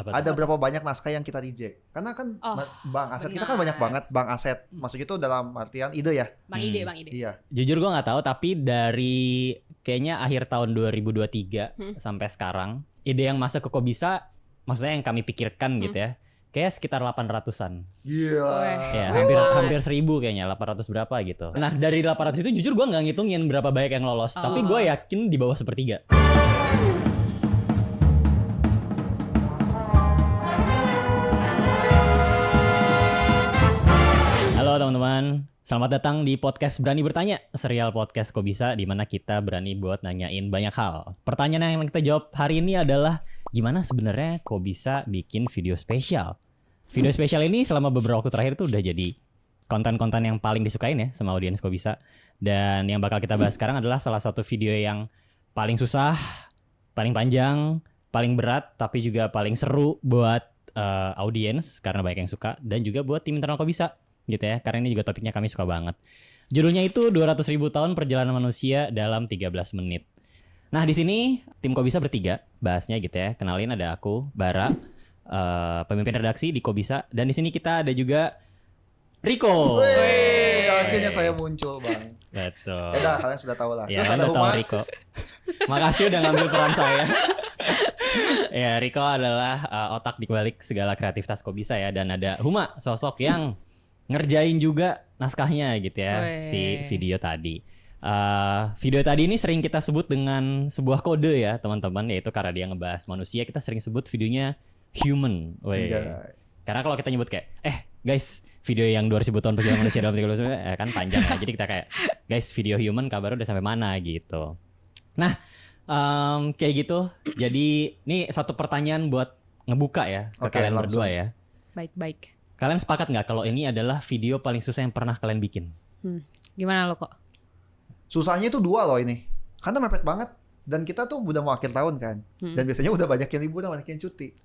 Ada berapa banyak naskah yang kita reject? Karena kan Bang Aset kita kan banyak banget Bang Aset. Maksudnya itu dalam artian ide ya. Bang Ide. Iya. Jujur gue nggak tahu, tapi dari kayaknya akhir tahun 2023 sampai sekarang, ide yang masuk ke Kobisa, maksudnya yang kami pikirkan gitu ya, kayak sekitar 800-an. Gila. Ya, hampir 1000 kayaknya, 800 berapa gitu. Nah, dari 800 itu jujur gue nggak ngitungin berapa banyak yang lolos, tapi gue yakin di bawah 1/3. Halo teman-teman, selamat datang di podcast Berani Bertanya, serial podcast Kobisa di mana kita berani buat nanyain banyak hal. Pertanyaan yang kita jawab hari ini adalah gimana sebenarnya Kobisa bikin video spesial. Video spesial ini selama beberapa waktu terakhir tuh udah jadi konten-konten yang paling disukain ya sama audiens Kobisa. Dan yang bakal kita bahas sekarang adalah salah satu video yang paling susah, paling panjang, paling berat, tapi juga paling seru buat audiens karena banyak yang suka, dan juga buat tim internal Kobisa gitu ya, karena ini juga topiknya kami suka banget. Judulnya itu 200.000 tahun perjalanan manusia dalam 13 menit. Nah, di sini tim Kobisa bertiga bahasnya gitu ya. Kenalin, ada aku, Bara, pemimpin redaksi di Kobisa, dan di sini kita ada juga Riko. Akhirnya saya muncul, Bang. Betul. Ya kalian sudah tahu lah. Ya, Terus ada tahu Huma. Riko. Makasih udah ngambil peran saya. Ya, Riko adalah otak di balik segala kreativitas Kobisa ya, dan ada Huma, sosok yang ngerjain juga naskahnya gitu ya, si video tadi. Video tadi ini sering kita sebut dengan sebuah kode ya teman-teman, yaitu karena dia ngebahas manusia, kita sering sebut videonya human. Karena kalau kita nyebut kayak guys, video yang 2000 tahun perjalanan manusia dalam 30 menit kan panjang ya. Jadi kita kayak guys, video human kabar udah sampai mana gitu. Nah, kayak gitu. Jadi ini satu pertanyaan buat ngebuka ya ke kalian langsung berdua ya. Baik. Kalian sepakat nggak kalau ini adalah video paling susah yang pernah kalian bikin? Gimana lo kok? Susahnya itu 2 loh ini. Karena mepet banget. Dan kita tuh udah mau akhir tahun kan. Dan biasanya udah banyak yang liburan, banyak yang cuti.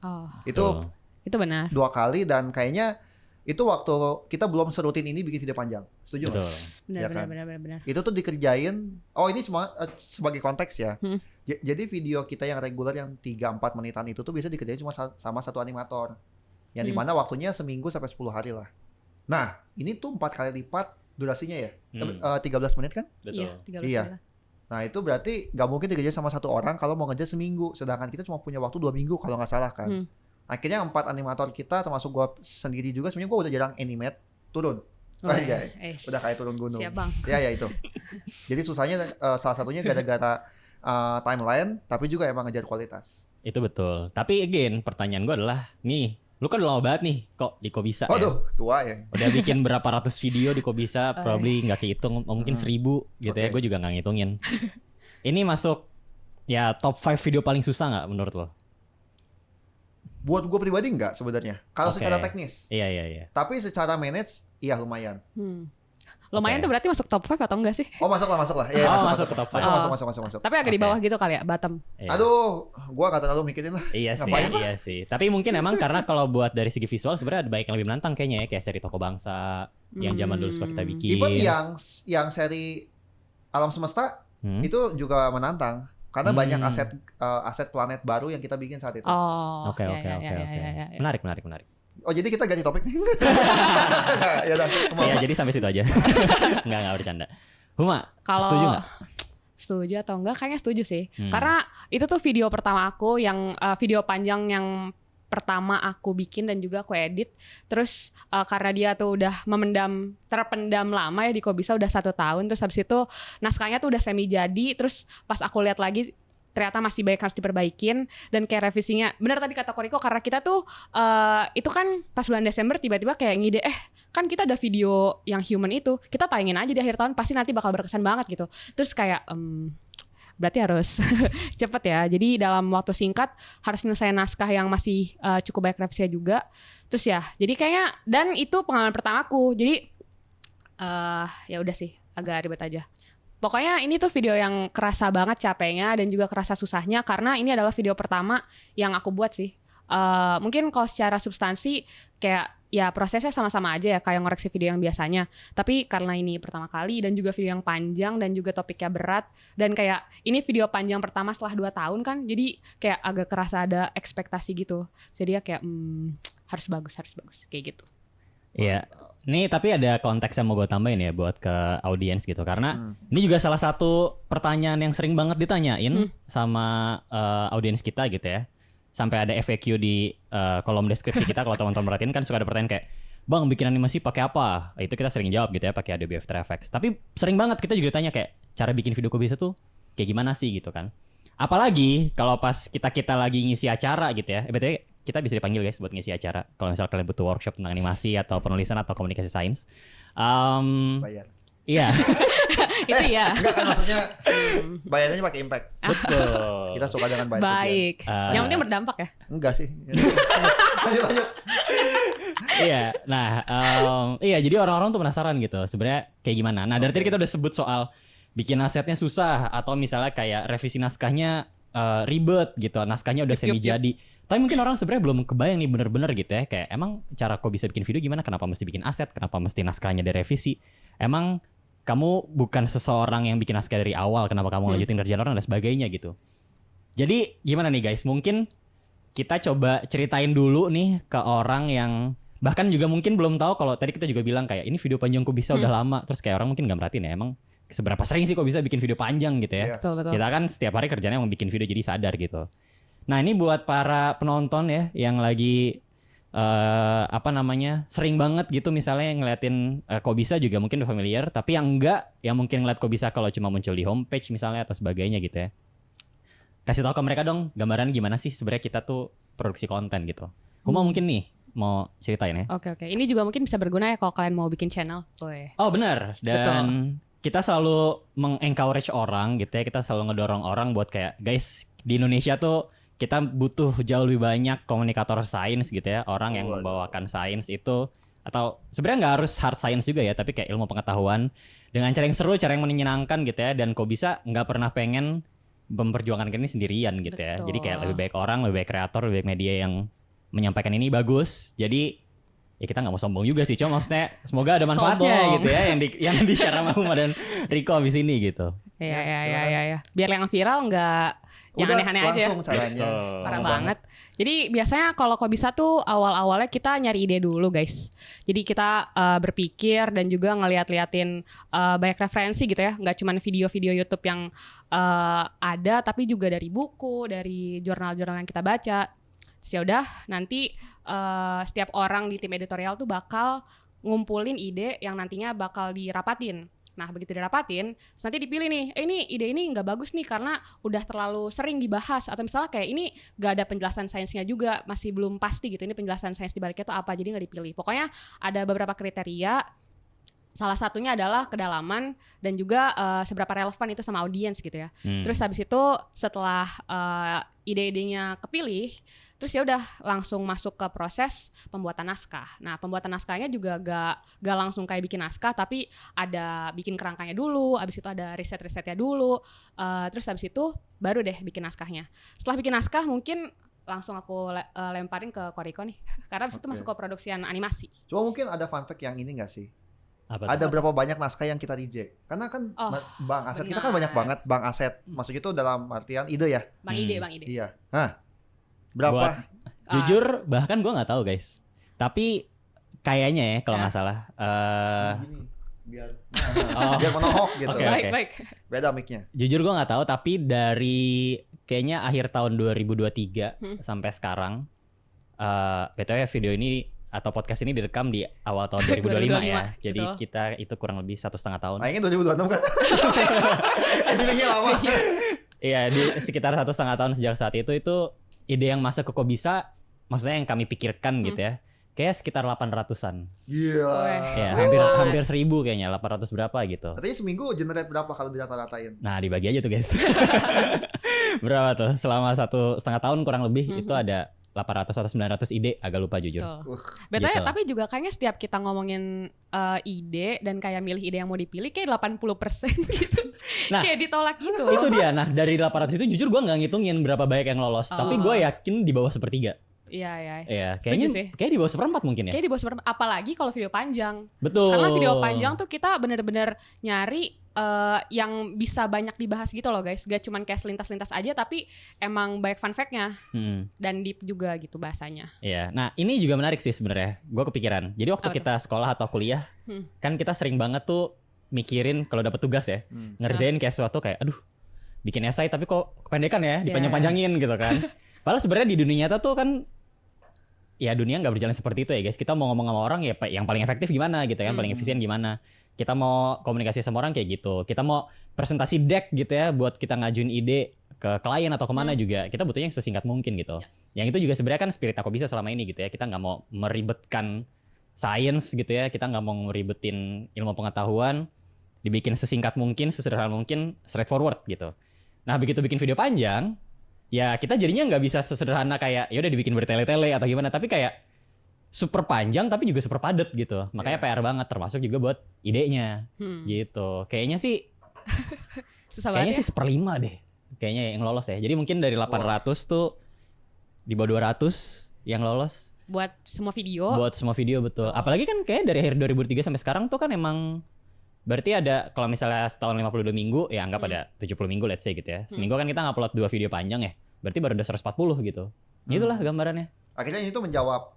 Itu benar. 2 kali, dan kayaknya itu waktu kita belum serutin ini bikin video panjang. Setuju nggak? Benar. Itu tuh dikerjain. Oh, ini cuma sebagai konteks ya. Jadi video kita yang reguler yang 3-4 menitan itu tuh bisa dikerjain cuma sama satu animator. Yang dimana waktunya seminggu sampai 10 hari lah. Nah, ini tuh 4 kali lipat durasinya ya. 13 menit kan? Betul. Iya. Nah, itu berarti gak mungkin dikerjain sama satu orang kalau mau ngerjain seminggu. Sedangkan kita cuma punya waktu 2 minggu kalau nggak salah kan. Akhirnya 4 animator kita, termasuk gue sendiri juga, sebenarnya gue udah jarang animate, turun. Udah kayak turun gunung. Siap, Bang. Ya itu. Jadi susahnya salah satunya gara-gara timeline, tapi juga emang ngejar kualitas. Itu betul. Tapi again, pertanyaan gue adalah, nih, lu kan udah lama banget nih kok di Kobisa ya. Tua ya. Udah bikin berapa ratus video di Kobisa, probably nggak kehitung, mungkin 1000 gitu ya. Gue juga nggak ngitungin. Ini masuk ya top 5 video paling susah nggak menurut lo? Buat gue pribadi nggak sebenarnya. Kalau secara teknis. Iya. Tapi secara manage, iya lumayan. Lumayan tuh berarti masuk top 5 atau enggak sih? Oh, masuk lah. Iya, masuk ke top 5. Masuk. Tapi agak di bawah gitu kali ya, bottom. Iya. Aduh, gue gak terlalu mikirin lah. Iya sih. Tapi mungkin emang karena kalau buat dari segi visual sebenarnya ada banyak yang lebih menantang kayaknya ya, kayak seri Toko Bangsa yang zaman dulu suka kita bikin. Even yang seri Alam Semesta itu juga menantang. Karena banyak aset planet baru yang kita bikin saat itu. Oke. Menarik. Oh, jadi kita ganti topik nih? Ya, jadi sampai situ aja. Enggak bercanda. Huma, setuju nggak? Setuju atau enggak? Kayaknya setuju sih. Karena itu tuh video pertama aku yang video panjang yang pertama aku bikin dan juga aku edit. Terus karena dia tuh udah terpendam lama ya di Kobisa, udah 1 tahun. Terus habis itu naskahnya tuh udah semi jadi. Terus pas aku lihat lagi, ternyata masih banyak harus diperbaikin, dan kayak revisinya benar tadi kata Koriko, karena kita tuh itu kan pas bulan Desember tiba-tiba kayak ngide kan kita ada video yang human itu, kita tayangin aja di akhir tahun, pasti nanti bakal berkesan banget gitu. Terus kayak berarti harus cepet ya, jadi dalam waktu singkat harus nyelesain naskah yang masih cukup banyak revisinya juga. Terus ya jadi kayaknya, dan itu pengalaman pertamaku, jadi ya udah sih agak ribet aja. Pokoknya ini tuh video yang kerasa banget capeknya dan juga kerasa susahnya, karena ini adalah video pertama yang aku buat sih. mungkin kalau secara substansi kayak ya prosesnya sama-sama aja ya kayak ngoreksi video yang biasanya. Tapi karena ini pertama kali dan juga video yang panjang dan juga topiknya berat dan kayak ini video panjang pertama setelah 2 tahun kan, jadi kayak agak kerasa ada ekspektasi gitu. Jadi ya kayak harus bagus kayak gitu. Iya. Nih tapi ada konteks yang mau gue tambahin ya buat ke audiens gitu, karena ini juga salah satu pertanyaan yang sering banget ditanyain sama audiens kita gitu ya. Sampai ada FAQ di kolom deskripsi kita kalau teman-teman perhatiin kan suka ada pertanyaan kayak, "Bang, bikin animasi pakai apa?" Itu kita sering jawab gitu ya, pakai Adobe After Effects. Tapi sering banget kita juga tanya kayak cara bikin video kok bisa tuh kayak gimana sih gitu kan. Apalagi kalau pas kita lagi ngisi acara gitu ya. BTW kita bisa dipanggil guys buat ngisi acara kalau misalnya kalian butuh workshop tentang animasi atau penulisan atau komunikasi sains. Bayar. Iya. Itu ya. Enggak kan maksudnya bayarnya pakai impact. Betul. Kita suka dengan bayar. Baik. Yang penting berdampak ya. Enggak sih. Lanjut. Iya. Nah, iya jadi orang-orang tuh penasaran gitu. Sebenarnya kayak gimana? Nah, dari tadi kita udah sebut soal bikin asetnya susah atau misalnya kayak revisi naskahnya ribet gitu. Naskahnya udah semi jadi. Tapi mungkin orang sebenarnya belum kebayang nih bener-bener gitu ya. Kayak emang cara kok bisa bikin video gimana? Kenapa mesti bikin aset? Kenapa mesti naskahnya direvisi? Emang kamu bukan seseorang yang bikin naskah dari awal, kenapa kamu lanjutin kerjaan orang dan sebagainya gitu. Jadi gimana nih guys, mungkin kita coba ceritain dulu nih ke orang yang bahkan juga mungkin belum tahu kalau tadi kita juga bilang kayak ini video panjang kok bisa udah lama, terus kayak orang mungkin nggak merhatiin ya emang seberapa sering sih kok bisa bikin video panjang gitu ya. Betul. Kita kan setiap hari kerjanya emang bikin video jadi sadar gitu. Nah ini buat para penonton ya yang lagi sering banget gitu misalnya ngeliatin kok bisa juga mungkin udah familiar, tapi yang enggak yang mungkin ngeliat kok bisa kalau cuma muncul di homepage misalnya atau sebagainya gitu ya. Kasih tahu ke mereka dong gambaran gimana sih sebenarnya kita tuh produksi konten gitu. Huma mungkin nih mau ceritain ya. Oke. Ini juga mungkin bisa berguna ya kalau kalian mau bikin channel. Oh benar. Dan kita selalu meng-encourage orang gitu ya, kita selalu ngedorong orang buat kayak guys di Indonesia tuh kita butuh jauh lebih banyak komunikator sains gitu ya, orang yang membawakan sains itu, atau sebenarnya nggak harus hard science juga ya, tapi kayak ilmu pengetahuan dengan cara yang seru, cara yang menyenangkan gitu ya, dan kok bisa nggak pernah pengen memperjuangkan ini sendirian gitu ya. Jadi kayak lebih baik orang, lebih baik kreator, lebih baik media yang menyampaikan ini bagus. Jadi ya kita nggak mau sombong juga sih, cuma maksudnya semoga ada manfaatnya gitu ya yang di-share sama Huma dan Riko abis ini gitu. Iya. Biar yang viral nggak yang aneh-aneh aja. Langsung caranya. Parah banget. Jadi biasanya kalau kok bisa tuh awal-awalnya kita nyari ide dulu guys. Jadi kita berpikir dan juga ngeliat-liatin banyak referensi gitu ya. Nggak cuma video-video YouTube yang ada, tapi juga dari buku, dari jurnal-jurnal yang kita baca. Terus ya udah nanti setiap orang di tim editorial tuh bakal ngumpulin ide yang nantinya bakal dirapatin. Nah begitu dirapatin, nanti dipilih nih, ini ide ini nggak bagus nih karena udah terlalu sering dibahas, atau misalnya kayak ini nggak ada penjelasan sainsnya juga, masih belum pasti gitu, ini penjelasan sains dibaliknya tuh apa, jadi nggak dipilih. Pokoknya ada beberapa kriteria, salah satunya adalah kedalaman dan juga seberapa relevan itu sama audiens gitu ya. Terus habis itu setelah ide-idenya kepilih, terus ya udah langsung masuk ke proses pembuatan naskah. Nah pembuatan naskahnya juga gak langsung kayak bikin naskah, tapi ada bikin kerangkanya dulu, habis itu ada riset-risetnya dulu, terus habis itu baru deh bikin naskahnya. Setelah bikin naskah mungkin langsung aku lemparin ke Koriko nih, karena habis itu masuk ke produksian animasi. Cuma mungkin ada fun fact yang ini gak sih? Apa ada berapa banyak naskah yang kita reject? Karena kan Bang Aset kita kan banyak banget Bang Aset. Maksudnya itu dalam artian ide ya? Bang Ide. Iya. Hah? Berapa? Jujur bahkan gue nggak tahu guys. Tapi kayaknya ya kalau nggak salah. Biar monohok gitu. Okay. Baik. Beda mic-nya. Jujur gue nggak tahu, tapi dari kayaknya akhir tahun 2023 sampai sekarang, BTW video ini atau podcast ini direkam di awal tahun 2025 ya. Jadi betul. Kita itu kurang lebih 1,5 tahun. Kayaknya 2026 kan? Editingnya lama. Iya, di sekitar 1,5 tahun sejak saat itu ide yang masuk ke kok bisa, maksudnya yang kami pikirkan gitu ya. Kayak sekitar 800-an. Gila. Ya, hampir 1.000 kayaknya, 800 berapa gitu. Katanya seminggu generate berapa kalau dirata-ratain? Nah, dibagi aja tuh guys. Berapa tuh? Selama 1,5 tahun kurang lebih itu ada 800 atau 900 ide, agak lupa jujur. Betul. Gitu. Tapi juga kayaknya setiap kita ngomongin ide dan kayak milih ide yang mau dipilih kayak 80% gitu. Nah, kayak ditolak gitu. Itu dia. Nah, dari 800 itu jujur gue nggak ngitungin berapa banyak yang lolos. Tapi gue yakin di bawah 1/3. Iya. Iya, Setuju sih. kayaknya di bawah 1/4 mungkin ya. Kayak di bawah seperempat, apalagi kalau video panjang. Betul. Karena video panjang tuh kita bener-bener nyari yang bisa banyak dibahas gitu loh guys. Gak cuman kayak selintas-lintas aja, tapi emang banyak fun fact-nya dan deep juga gitu bahasanya. Iya. Nah, ini juga menarik sih sebenarnya. Gue kepikiran. Jadi waktu Apa kita sekolah atau kuliah, kan kita sering banget tuh mikirin kalau dapat tugas ya, ngerjain kayak sesuatu kayak, aduh, bikin esai tapi kok kependekan ya, dipanjang-panjangin gitu kan. Padahal sebenarnya di dunia nyata tuh kan, ya dunia nggak berjalan seperti itu ya guys. Kita mau ngomong sama orang ya yang paling efektif gimana gitu kan, paling efisien gimana. Kita mau komunikasi sama orang kayak gitu. Kita mau presentasi deck gitu ya buat kita ngajuin ide ke klien atau kemana juga. Kita butuhnya yang sesingkat mungkin gitu. Yang itu juga sebenarnya kan spirit aku bisa selama ini gitu ya. Kita nggak mau meribetkan sains gitu ya. Kita nggak mau ngeribetin ilmu pengetahuan. Dibikin sesingkat mungkin, sesederhana mungkin, straightforward gitu. Nah begitu bikin video panjang, ya kita jadinya nggak bisa sesederhana kayak ya udah dibikin bertele-tele atau gimana. Tapi kayak super panjang tapi juga super padat gitu. Makanya PR banget, termasuk juga buat idenya gitu. Kayaknya sih Susah kayaknya banget sih 1/5 deh. Kayaknya yang lolos ya. Jadi mungkin dari 800 tuh di bawah 200 yang lolos. Buat semua video. Buat semua video betul. Apalagi kan kayak dari akhir 2003 sampai sekarang tuh kan emang berarti ada kalau misalnya setahun 52 minggu ya anggap ada 70 minggu let's say gitu ya. Seminggu kan kita ngupload 2 video panjang ya. Berarti baru ada 140 gitu. Itulah gambarannya. Akhirnya itu menjawab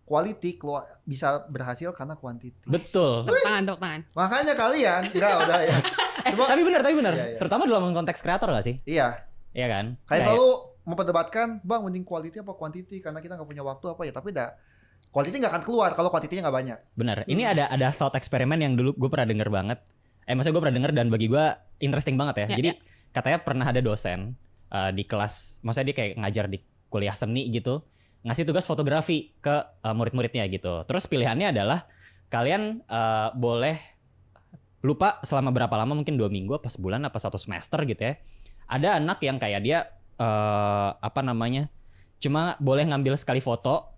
quality bisa berhasil karena quantity. Betul. Tepuk tangan. Makanya kalian enggak udah ya. Tapi benar. Iya. Terutama dalam konteks kreator gak sih? Iya. Iya kan? Kayak selalu memperdebatkan, bang mending quality apa quantity karena kita nggak punya waktu apa ya. Tapi quality nggak akan keluar kalau quantity-nya nggak banyak. Benar. Ini ada thought eksperimen yang dulu gue pernah denger banget. Maksudnya gue pernah denger dan bagi gue interesting banget ya. Jadi katanya pernah ada dosen di kelas, maksudnya dia kayak ngajar di kuliah seni gitu, ngasih tugas fotografi ke murid-muridnya gitu. Terus pilihannya adalah kalian boleh lupa selama berapa lama, mungkin 2 minggu, apa sebulan, apa 1 semester gitu ya. Ada anak yang kayak dia cuma boleh ngambil sekali foto,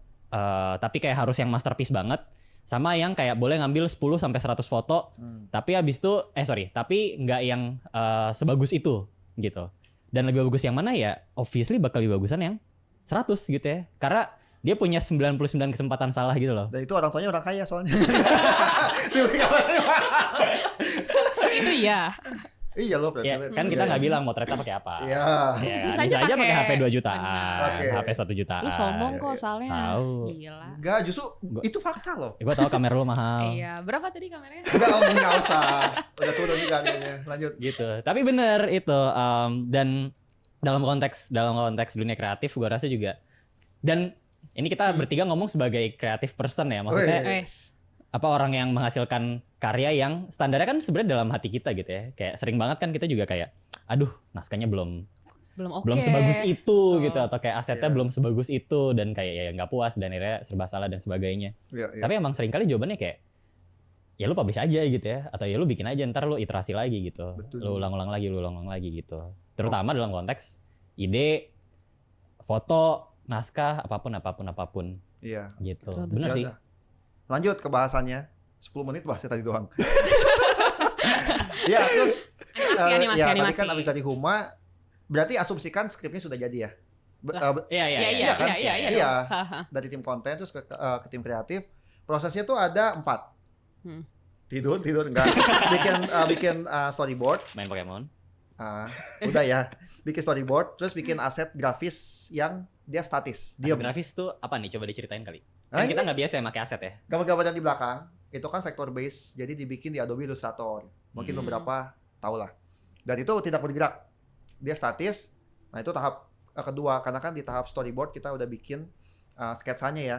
tapi kayak harus yang masterpiece banget. Sama yang kayak boleh ngambil 10 sampai 100 foto, tapi habis itu tapi nggak yang sebagus itu gitu. Dan lebih bagus yang mana ya? Obviously bakal lebih bagusan yang 100 gitu ya. Karena dia punya 99 kesempatan salah gitu loh. Dan itu orang tuanya orang kaya soalnya. Itu ya. Iya loh. Ya, kan kita nggak bilang mau ternyata pakai apa. Iya. Ya, Bisa bisa aja pakai HP 2 jutaan, Oke. HP 1 jutaan. Lu sombong kok soalnya. Tahu. Gila. Enggak, justru itu fakta loh. Gue tahu kamera lu mahal. Iya, berapa tadi kameranya? Enggak usah. Udah turun juga harganya. Lanjut. Gitu. Tapi bener itu dan dalam konteks dunia kreatif gue rasa juga, dan ini kita bertiga ngomong sebagai creative person ya, maksudnya apa orang yang menghasilkan karya yang standarnya kan sebenarnya dalam hati kita gitu ya. Kayak sering banget kan kita juga kayak aduh naskahnya belum sebagus itu gitu, atau kayak asetnya belum sebagus itu, dan kayak ya nggak puas dan akhirnya serba salah dan sebagainya. Tapi emang seringkali jawabannya kayak ya lu publish aja gitu ya, atau ya lu bikin aja ntar lu iterasi lagi gitu. Betul. Lu ulang-ulang lagi gitu. Terutama dalam konteks ide, foto, naskah, apapun. Iya. Gitu. Betul. Bener sih. Lanjut ke bahasannya. 10 menit bahasnya tadi doang. Ya, terus Animasi. tadi kan abis dari Huma, berarti asumsikan skripnya sudah jadi ya? Iya. Iya. Dari tim konten terus ke tim kreatif, prosesnya tuh ada 4. Tidur enggak. bikin storyboard. Main Pokemon. Udah ya. Bikin storyboard, terus bikin aset grafis yang dia statis. Aset grafis tuh apa nih? Coba diceritain kali. Kan Nah, kita nggak biasa ya pakai aset ya. Gambar-gambar yang di belakang itu kan vector base, jadi dibikin di Adobe Illustrator. Mungkin beberapa tahu lah. Dan itu tidak bergerak, dia statis. Nah itu tahap kedua, karena kan di tahap storyboard kita udah bikin sketsanya ya.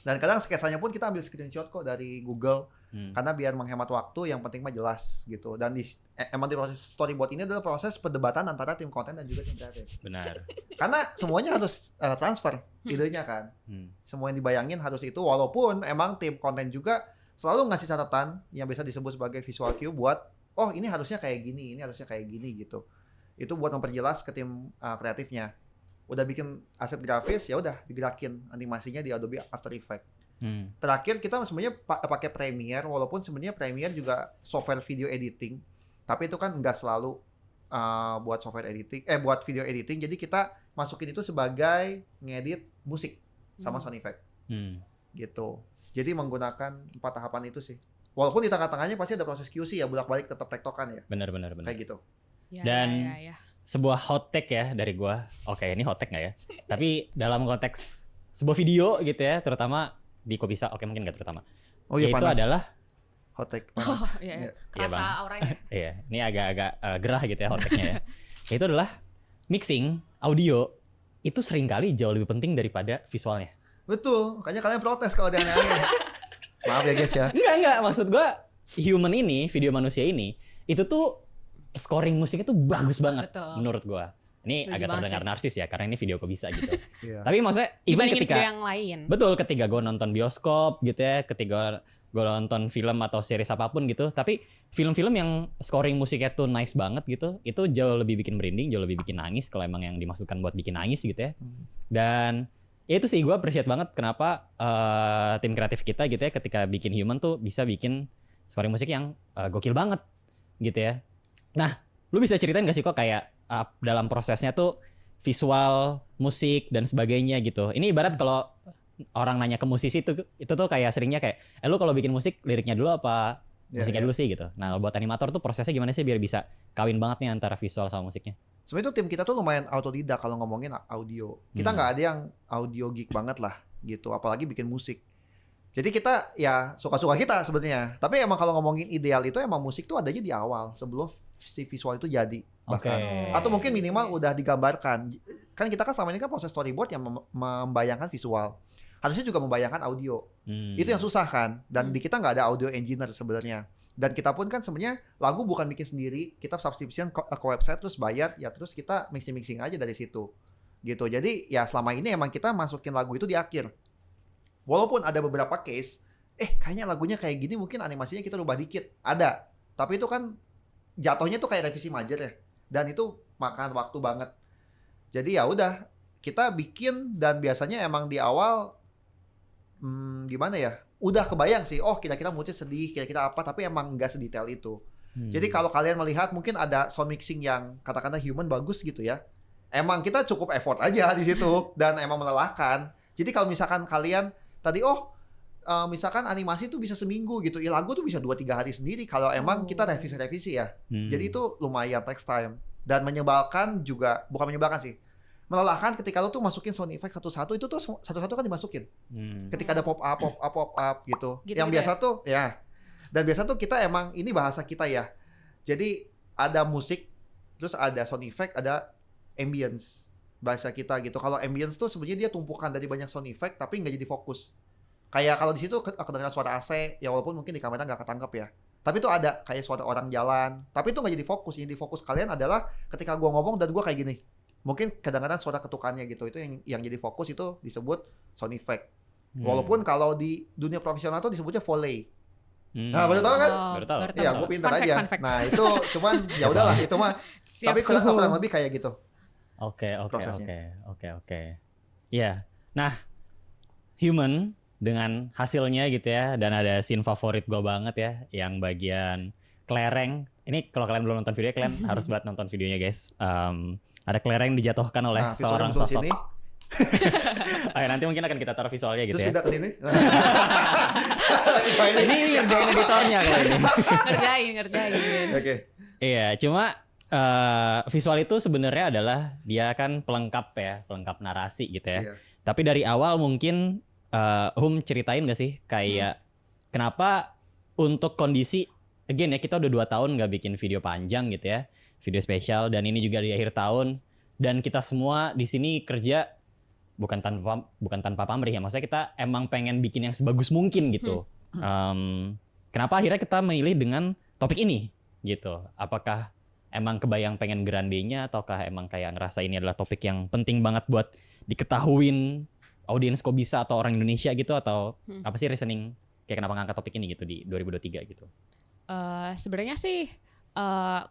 Dan kadang sketsanya pun kita ambil screenshot kok dari Google, karena biar menghemat waktu, yang penting mah jelas gitu. Dan emang di proses storyboard ini adalah proses perdebatan antara tim konten dan juga tim kreatif. Benar. Karena semuanya harus transfer idenya kan. Semua yang dibayangin harus itu, walaupun emang tim konten juga selalu ngasih catatan yang bisa disebut sebagai visual cue buat oh ini harusnya kayak gini, ini harusnya kayak gini gitu. Itu buat memperjelas ke tim kreatifnya. Udah bikin aset grafis, ya udah digerakin animasinya di Adobe After Effects. Terakhir kita sebenarnya pakai Premiere, walaupun sebenarnya Premiere juga software video editing, tapi itu kan nggak selalu buat software editing, buat video editing. Jadi kita masukin itu sebagai ngedit musik sama sound effect gitu. Jadi menggunakan 4 tahapan itu sih. Walaupun di tengah-tengahnya pasti ada proses QC ya, bolak-balik tetap tektokan ya. Benar. Kayak gitu. Dan sebuah hot take ya dari gua. Oke, ini hot take nggak ya? Tapi dalam konteks sebuah video gitu ya, terutama di Kok Bisa, oke mungkin nggak terutama. Oh iya, Yaitu panas. adalah Hot take panas. Oh, iya. Kerasa Bang. auranya. Iya, ini agak-agak gerah gitu ya hot take-nya ya. Itu adalah mixing audio itu seringkali jauh lebih penting daripada visualnya. Betul, makanya kalian protes kalau ada aneh-aneh. Maaf ya guys ya. Enggak, maksud gua human ini, video manusia ini, itu tuh scoring musiknya tuh bagus banget. Betul. Menurut gua. Ini Setuju agak banget terdengar sih. narsis ya, karena ini video Kok Bisa gitu. Iya. Tapi maksudnya even Dibandingin ketika video yang lain. betul, ketika gue nonton bioskop gitu ya, ketika gue nonton film atau series apapun gitu, tapi film-film yang scoring musiknya tuh nice banget gitu, itu jauh lebih bikin merinding, jauh lebih bikin nangis kalau emang yang dimaksudkan buat bikin nangis gitu ya. Dan ya itu sih gue appreciate banget kenapa tim kreatif kita gitu ya ketika bikin Human tuh bisa bikin scoring musik yang gokil banget gitu ya. Nah, lu bisa ceritain gak sih kok kayak dalam prosesnya tuh visual, musik dan sebagainya gitu. Ini ibarat kalau orang nanya ke musisi itu tuh kayak seringnya kayak, lu kalau bikin musik liriknya dulu apa musiknya dulu sih gitu. Nah, buat animator tuh prosesnya gimana sih biar bisa kawin banget nih antara visual sama musiknya? Sebenarnya tuh tim kita tuh lumayan autodidak kalau ngomongin audio. Kita nggak ada yang audio geek banget lah gitu, apalagi bikin musik. Jadi kita ya suka-suka kita sebenarnya. Tapi emang kalau ngomongin ideal itu emang musik tuh adanya di awal sebelum si visual itu jadi bahkan. Atau mungkin minimal udah digambarkan. Kan kita kan selama ini kan proses storyboard yang membayangkan visual. Harusnya juga membayangkan audio. Itu yang susah kan. Dan di kita nggak ada audio engineer sebenarnya. Dan kita pun kan sebenarnya lagu bukan bikin sendiri, kita subscription ke website terus bayar, ya terus kita mixing aja dari situ. Gitu. Jadi ya selama ini emang kita masukin lagu itu di akhir. Walaupun ada beberapa case, kayaknya lagunya kayak gini mungkin animasinya kita rubah dikit. Ada. Tapi itu kan jatuhnya tuh kayak revisi major ya. Dan itu makan waktu banget. Jadi ya udah, kita bikin dan biasanya emang di awal gimana ya? Udah kebayang sih, kira-kira moodnya sedih, kira-kira apa, tapi emang nggak sedetail itu. Jadi kalau kalian melihat mungkin ada sound mixing yang katakanlah Human bagus gitu ya. Emang kita cukup effort aja di situ dan emang melelahkan. Jadi kalau misalkan kalian tadi misalkan animasi tuh bisa seminggu gitu, lagu tuh bisa 2-3 hari sendiri kalau emang kita revisi ya. Jadi itu lumayan takes time dan menyebalkan juga, bukan menyebalkan sih. Melelahkan ketika lu tuh masukin sound effect satu-satu, itu tuh satu-satu kan dimasukin. Ketika ada pop up gitu. Yang biasa tuh ya. Dan biasa tuh kita emang ini bahasa kita ya. Jadi ada musik, terus ada sound effect, ada ambience bahasa kita gitu. Kalau ambience tuh sebenarnya dia tumpukan dari banyak sound effect tapi nggak jadi fokus. Kayak kalau di situ kedengaran suara AC, ya walaupun mungkin di kamera nggak ketangkep ya. Tapi itu ada kayak suara orang jalan. Tapi itu nggak jadi fokus. Yang jadi fokus kalian adalah ketika gua ngomong dan gua kayak gini. Mungkin kadang-kadang suara ketukannya gitu. Itu yang jadi fokus itu disebut sound effect. Walaupun kalau di dunia profesional tuh disebutnya volley. Nah, baru tahu kan? Baru tahu. Iya, gue pintar aja. Nah, itu cuman ya udahlah itu mah. Tapi kurang lebih kayak gitu. Oke. Iya. Nah, Human dengan hasilnya gitu ya, dan ada scene favorit gue banget ya, yang bagian kelereng. Ini kalau kalian belum nonton video, kalian harus banget nonton videonya guys. Ada kelereng dijatuhkan oleh seorang sosok. Ayo, nanti mungkin akan kita taruh visualnya gitu. Terus ya. pindah ke sini. Ini ngerjain editornya kalau ini. Ngerjain. Oke. Iya, cuma visual itu sebenarnya adalah dia kan pelengkap narasi gitu ya. Iya. Tapi dari awal mungkin ceritain gak sih kayak kenapa untuk kondisi again ya, kita udah 2 tahun nggak bikin video panjang gitu ya, video spesial, dan ini juga di akhir tahun, dan kita semua di sini kerja bukan tanpa pamrih ya, maksudnya kita emang pengen bikin yang sebagus mungkin gitu. Kenapa akhirnya kita memilih dengan topik ini gitu? Apakah emang kebayang pengen grandenya, ataukah emang kayak ngerasa ini adalah topik yang penting banget buat diketahuin audiens Kok Bisa atau orang Indonesia gitu, atau apa sih reasoning kayak kenapa ngangkat topik ini gitu di 2023 gitu? Sebenarnya sih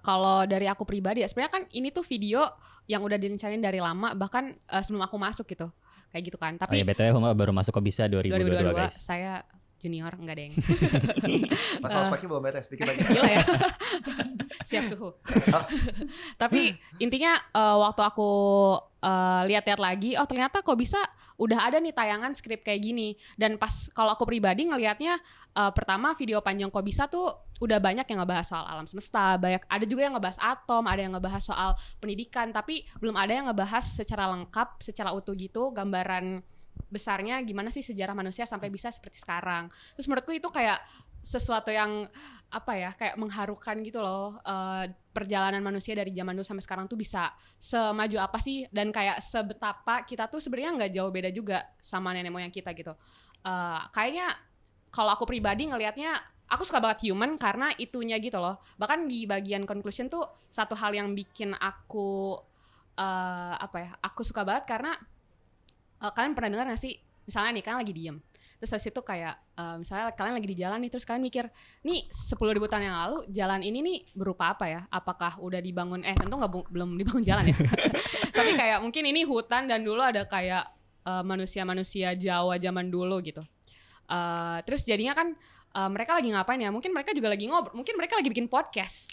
kalau dari aku pribadi ya, sebenarnya kan ini tuh video yang udah direncanain dari lama, bahkan sebelum aku masuk gitu, kayak gitu kan. Tapi BTW Huma baru masuk Kok Bisa 2022 guys. Saya junior enggak deng. Masalah speknya belum beres, dikit lagi. Gila ya. Siap suhu. Tapi intinya waktu aku lihat-lihat lagi, oh ternyata kok bisa udah ada nih tayangan skrip kayak gini. Dan pas kalau aku pribadi ngelihatnya, pertama video panjang kok bisa tuh udah banyak yang ngebahas soal alam semesta, ada juga yang ngebahas atom, ada yang ngebahas soal pendidikan, tapi belum ada yang ngebahas secara lengkap, secara utuh gitu gambaran besarnya gimana sih sejarah manusia sampai bisa seperti sekarang. Terus menurutku itu kayak sesuatu yang apa ya, kayak mengharukan gitu loh, perjalanan manusia dari zaman dulu sampai sekarang tuh bisa semaju apa sih, dan kayak sebetapa kita tuh sebenarnya nggak jauh beda juga sama nenek moyang kita gitu. Kayaknya kalau aku pribadi ngelihatnya, aku suka banget Human karena itunya gitu loh. Bahkan di bagian conclusion tuh satu hal yang bikin aku aku suka banget karena kalian pernah dengar gak sih, misalnya nih kalian lagi diem, terus habis itu kayak misalnya kalian lagi di jalan nih, terus kalian mikir, nih 10.000 tahun yang lalu jalan ini nih berupa apa ya? Apakah udah dibangun, tentu belum dibangun jalan ya. Tapi kayak mungkin ini hutan dan dulu ada kayak manusia-manusia Jawa zaman dulu gitu. Terus jadinya kan mereka lagi ngapain ya? Mungkin mereka juga lagi ngobrol, mungkin mereka lagi bikin podcast.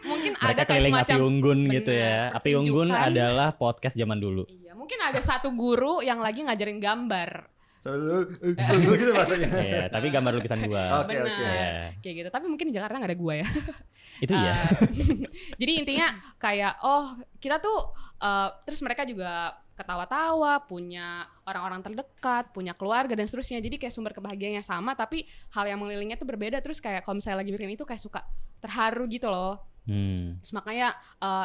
mungkin Mereka ada kayak keliling semacam Api Unggun gitu ya. Api Unggun pertunjukan. adalah podcast zaman dulu. Iya, mungkin ada satu guru yang lagi ngajarin gambar. Gitu bahasanya. Iya, tapi gambar lukisan gua. Oke, Benar. oke. Iya. Kayak gitu. Tapi mungkin di Jakarta nggak ada gua ya. Itu ya. Jadi intinya kayak kita tuh terus mereka juga ketawa-tawa, punya orang-orang terdekat, punya keluarga dan seterusnya. Jadi kayak sumber kebahagiaannya sama, tapi hal yang mengelilingnya tuh berbeda. Terus kayak kalau misalnya lagi bikin itu kayak suka terharu gitu loh. Terus makanya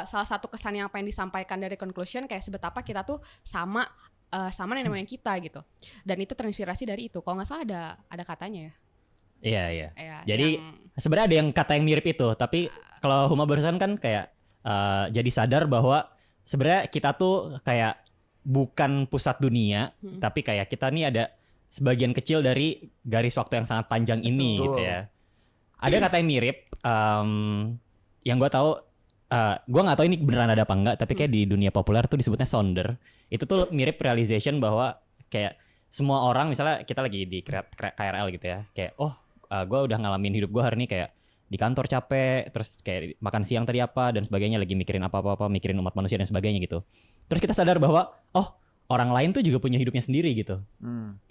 salah satu kesan yang pengen disampaikan dari conclusion kayak sebetapa kita tuh sama nenek moyang kita gitu. Dan itu terinspirasi dari itu. Kalau nggak salah ada katanya ya. Iya. Ya, Jadi sebenarnya ada yang kata yang mirip itu, tapi kalau Huma barusan kan kayak jadi sadar bahwa sebenarnya kita tuh kayak bukan pusat dunia, tapi kayak kita nih ada sebagian kecil dari garis waktu yang sangat panjang ini. Betul. Gitu ya. Ada kata yang mirip, yang gue tahu, gue nggak tahu ini beneran ada apa enggak, tapi kayak di dunia populer tuh disebutnya Sonder. Itu tuh mirip realization bahwa kayak semua orang, misalnya kita lagi di KRL gitu ya, kayak gue udah ngalamin hidup gue hari ini kayak di kantor capek, terus kayak makan siang tadi apa dan sebagainya, lagi mikirin apa-apa, mikirin umat manusia dan sebagainya gitu. Terus kita sadar bahwa orang lain tuh juga punya hidupnya sendiri gitu.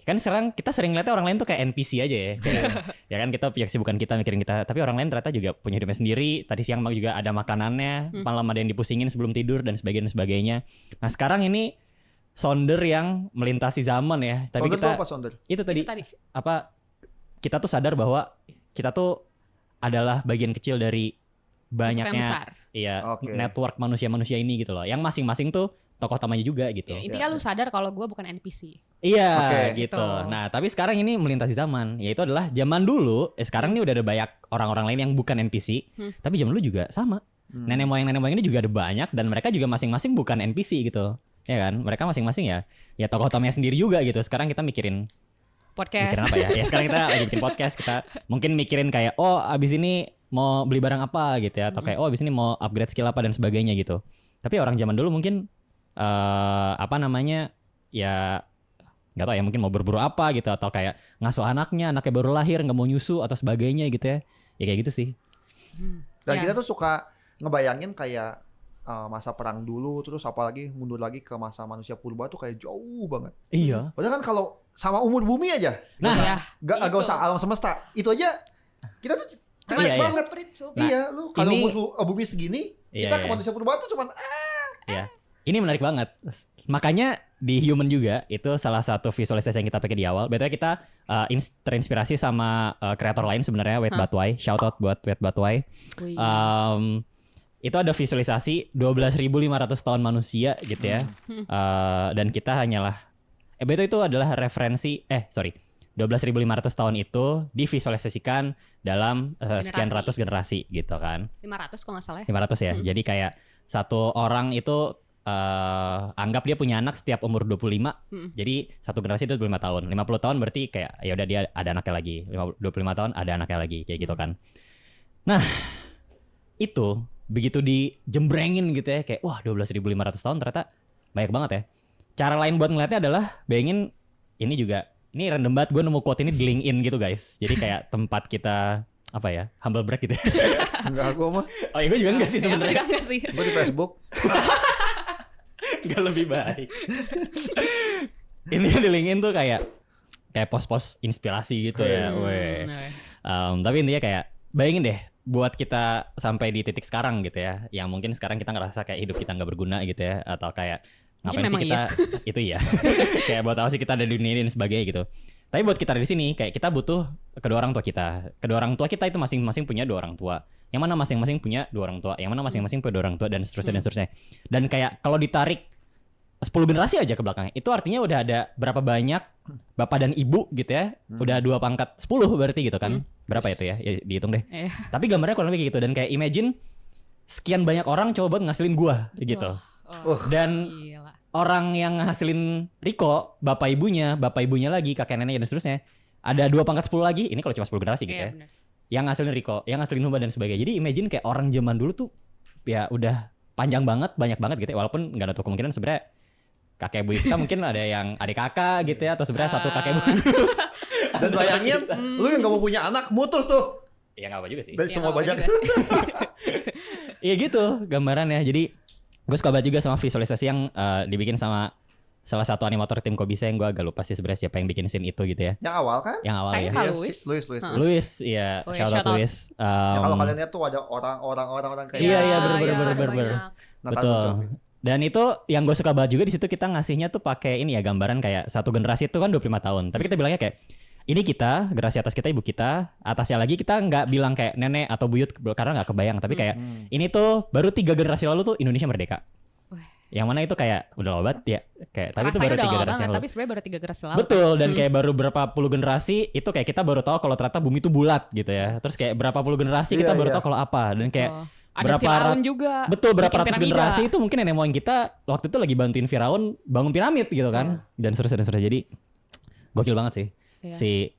Kan sekarang kita sering ngeliatnya orang lain tuh kayak NPC aja ya. Kayak, ya kan kita punya kesibukan kita mikirin kita, tapi orang lain ternyata juga punya hidupnya sendiri. Tadi siang juga ada makanannya, malam ada yang dipusingin sebelum tidur dan sebagainya. Nah sekarang ini Sonder yang melintasi zaman ya. Tapi Sonder kita itu apa Sonder? itu tadi apa, kita tuh sadar bahwa kita tuh adalah bagian kecil dari banyaknya network manusia-manusia ini gitu loh. Yang masing-masing tuh tokoh utamanya juga gitu. Ya, intinya lu sadar kalau gue bukan NPC. Iya gitu. Nah tapi sekarang ini melintasi zaman. Yaitu adalah zaman dulu. Sekarang ini udah ada banyak orang-orang lain yang bukan NPC. Tapi zaman dulu juga sama. Nenek moyang ini juga ada banyak. Dan mereka juga masing-masing bukan NPC gitu. Ya kan. Mereka masing-masing ya tokoh utamanya sendiri juga gitu. Sekarang kita mikirin podcast. Mikirin apa ya? Ya sekarang kita lagi bikin podcast. Kita mungkin mikirin kayak abis ini mau beli barang apa gitu ya. Atau kayak abis ini mau upgrade skill apa dan sebagainya gitu. Tapi orang zaman dulu mungkin ya nggak tahu ya, mungkin mau berburu apa gitu, atau kayak ngasuh anaknya baru lahir nggak mau nyusu atau sebagainya gitu ya kayak gitu sih. Dan kita tuh suka ngebayangin kayak masa perang dulu, terus apalagi mundur lagi ke masa manusia purba tuh kayak jauh banget. Iya. Padahal kan kalau sama umur bumi aja, gak usah alam semesta, itu aja kita tuh pendek banget. Iya, lu kalau umur bumi segini, kita ke manusia purba tuh cuman Iya. Ini menarik banget. Makanya di Human juga itu salah satu visualisasi yang kita pakai di awal. Betulnya kita terinspirasi sama kreator lain sebenarnya, Wait But Why. Shout out buat Wait But Why. Itu ada visualisasi 12.500 tahun manusia gitu ya. Dan kita hanyalah betul itu adalah referensi 12.500 tahun itu divisualisasikan dalam sekian ratus generasi gitu kan. 500 kalau nggak salah ya. 500 ya. Jadi kayak satu orang itu anggap dia punya anak setiap umur 25. Jadi satu generasi itu 25 tahun. 50 tahun berarti kayak ya udah dia ada anaknya lagi. 25 tahun ada anaknya lagi kayak gitu kan. Nah, itu begitu dijembrengin gitu ya kayak 12.500 tahun ternyata banyak banget ya. Cara lain buat ngeliatnya adalah bayangin ini juga Ini random banget, gue nemu quote ini di LinkedIn gitu guys. Jadi kayak tempat kita apa ya, humble brag gitu ya. Enggak, gue mah. Oh ya gue juga enggak sih Aku juga sebenarnya. enggak sih. Gue di Facebook. Enggak lebih baik. Ini di LinkedIn tuh kayak post-post inspirasi gitu ya. Weh. Tapi intinya kayak bayangin deh buat kita sampai di titik sekarang gitu ya, yang mungkin sekarang kita ngerasa kayak hidup kita nggak berguna gitu ya, atau kayak ngapain sih kita itu ya kayak buat apa sih kita ada di dunia ini dan sebagainya gitu. Tapi buat kita di sini kayak kita butuh kedua orang tua kita itu masing-masing punya dua orang tua, yang mana masing-masing punya dua orang tua, yang mana masing-masing punya dua orang tua, dan seterusnya dan seterusnya. Dan kayak kalau ditarik 10 generasi aja ke belakang, itu artinya udah ada berapa banyak bapak dan ibu gitu ya, udah 2 pangkat 10 berarti gitu kan. Berapa itu ya? Ya dihitung deh. Tapi gambarnya kurang lebih gitu, dan kayak imagine sekian banyak orang coba buat ngasilin gua gitu. Dan gila. Orang yang ngasilin Riko, bapak ibunya lagi, kakek neneknya dan seterusnya, ada 2 pangkat 10 lagi. Ini kalau cuma 10 generasi gitu ya. Bener. Yang ngasilin Riko, yang ngasilin Huma dan sebagainya. Jadi imagine kayak orang zaman dulu tuh ya udah panjang banget, banyak banget gitu ya. Walaupun nggak ada tuh kemungkinan sebenarnya kakek ibu kita mungkin ada yang adik kakak gitu ya, atau sebenarnya satu kakek ibu. Dan bayangin, lu yang gak mau punya anak, mutus tuh. Ya nggak apa juga sih. Dari semua banyak. Iya gitu gambarannya. Jadi gue suka banget juga sama visualisasi yang dibikin sama salah satu animator tim Kobisa yang gue agak lupa sih sebenarnya siapa yang bikin scene itu gitu ya. Yang awal kan? Yang awal Kayak ya. Kak Luis. Luis, iya, shout out Luis. Ya, kalau kalian lihat tuh ada orang kayak Iya, bener. banyak. Betul. Dan itu yang gue suka banget juga di situ, kita ngasihnya tuh pakai ini ya, gambaran kayak satu generasi itu kan 25 tahun. Tapi kita bilangnya kayak ini kita, generasi atas kita, ibu kita, atasnya lagi kita nggak bilang kayak nenek atau buyut karena nggak kebayang. Tapi kayak ini tuh baru 3 generasi lalu tuh Indonesia merdeka. Yang mana itu kayak udah lama banget ya. Kayak tapi itu baru 3 generasi lalu. Tapi sebenarnya baru 3 generasi lalu. Betul, dan kayak baru berapa puluh generasi itu kayak kita baru tahu kalau ternyata bumi itu bulat gitu ya. Terus kayak berapa puluh generasi kita baru tahu kalau apa, dan kayak ada Firaun juga. Betul, berapa ratus generasi itu mungkin nenek moyang kita waktu itu lagi bantuin Firaun bangun piramid gitu kan. Dan seterusnya. Jadi gokil banget sih. Si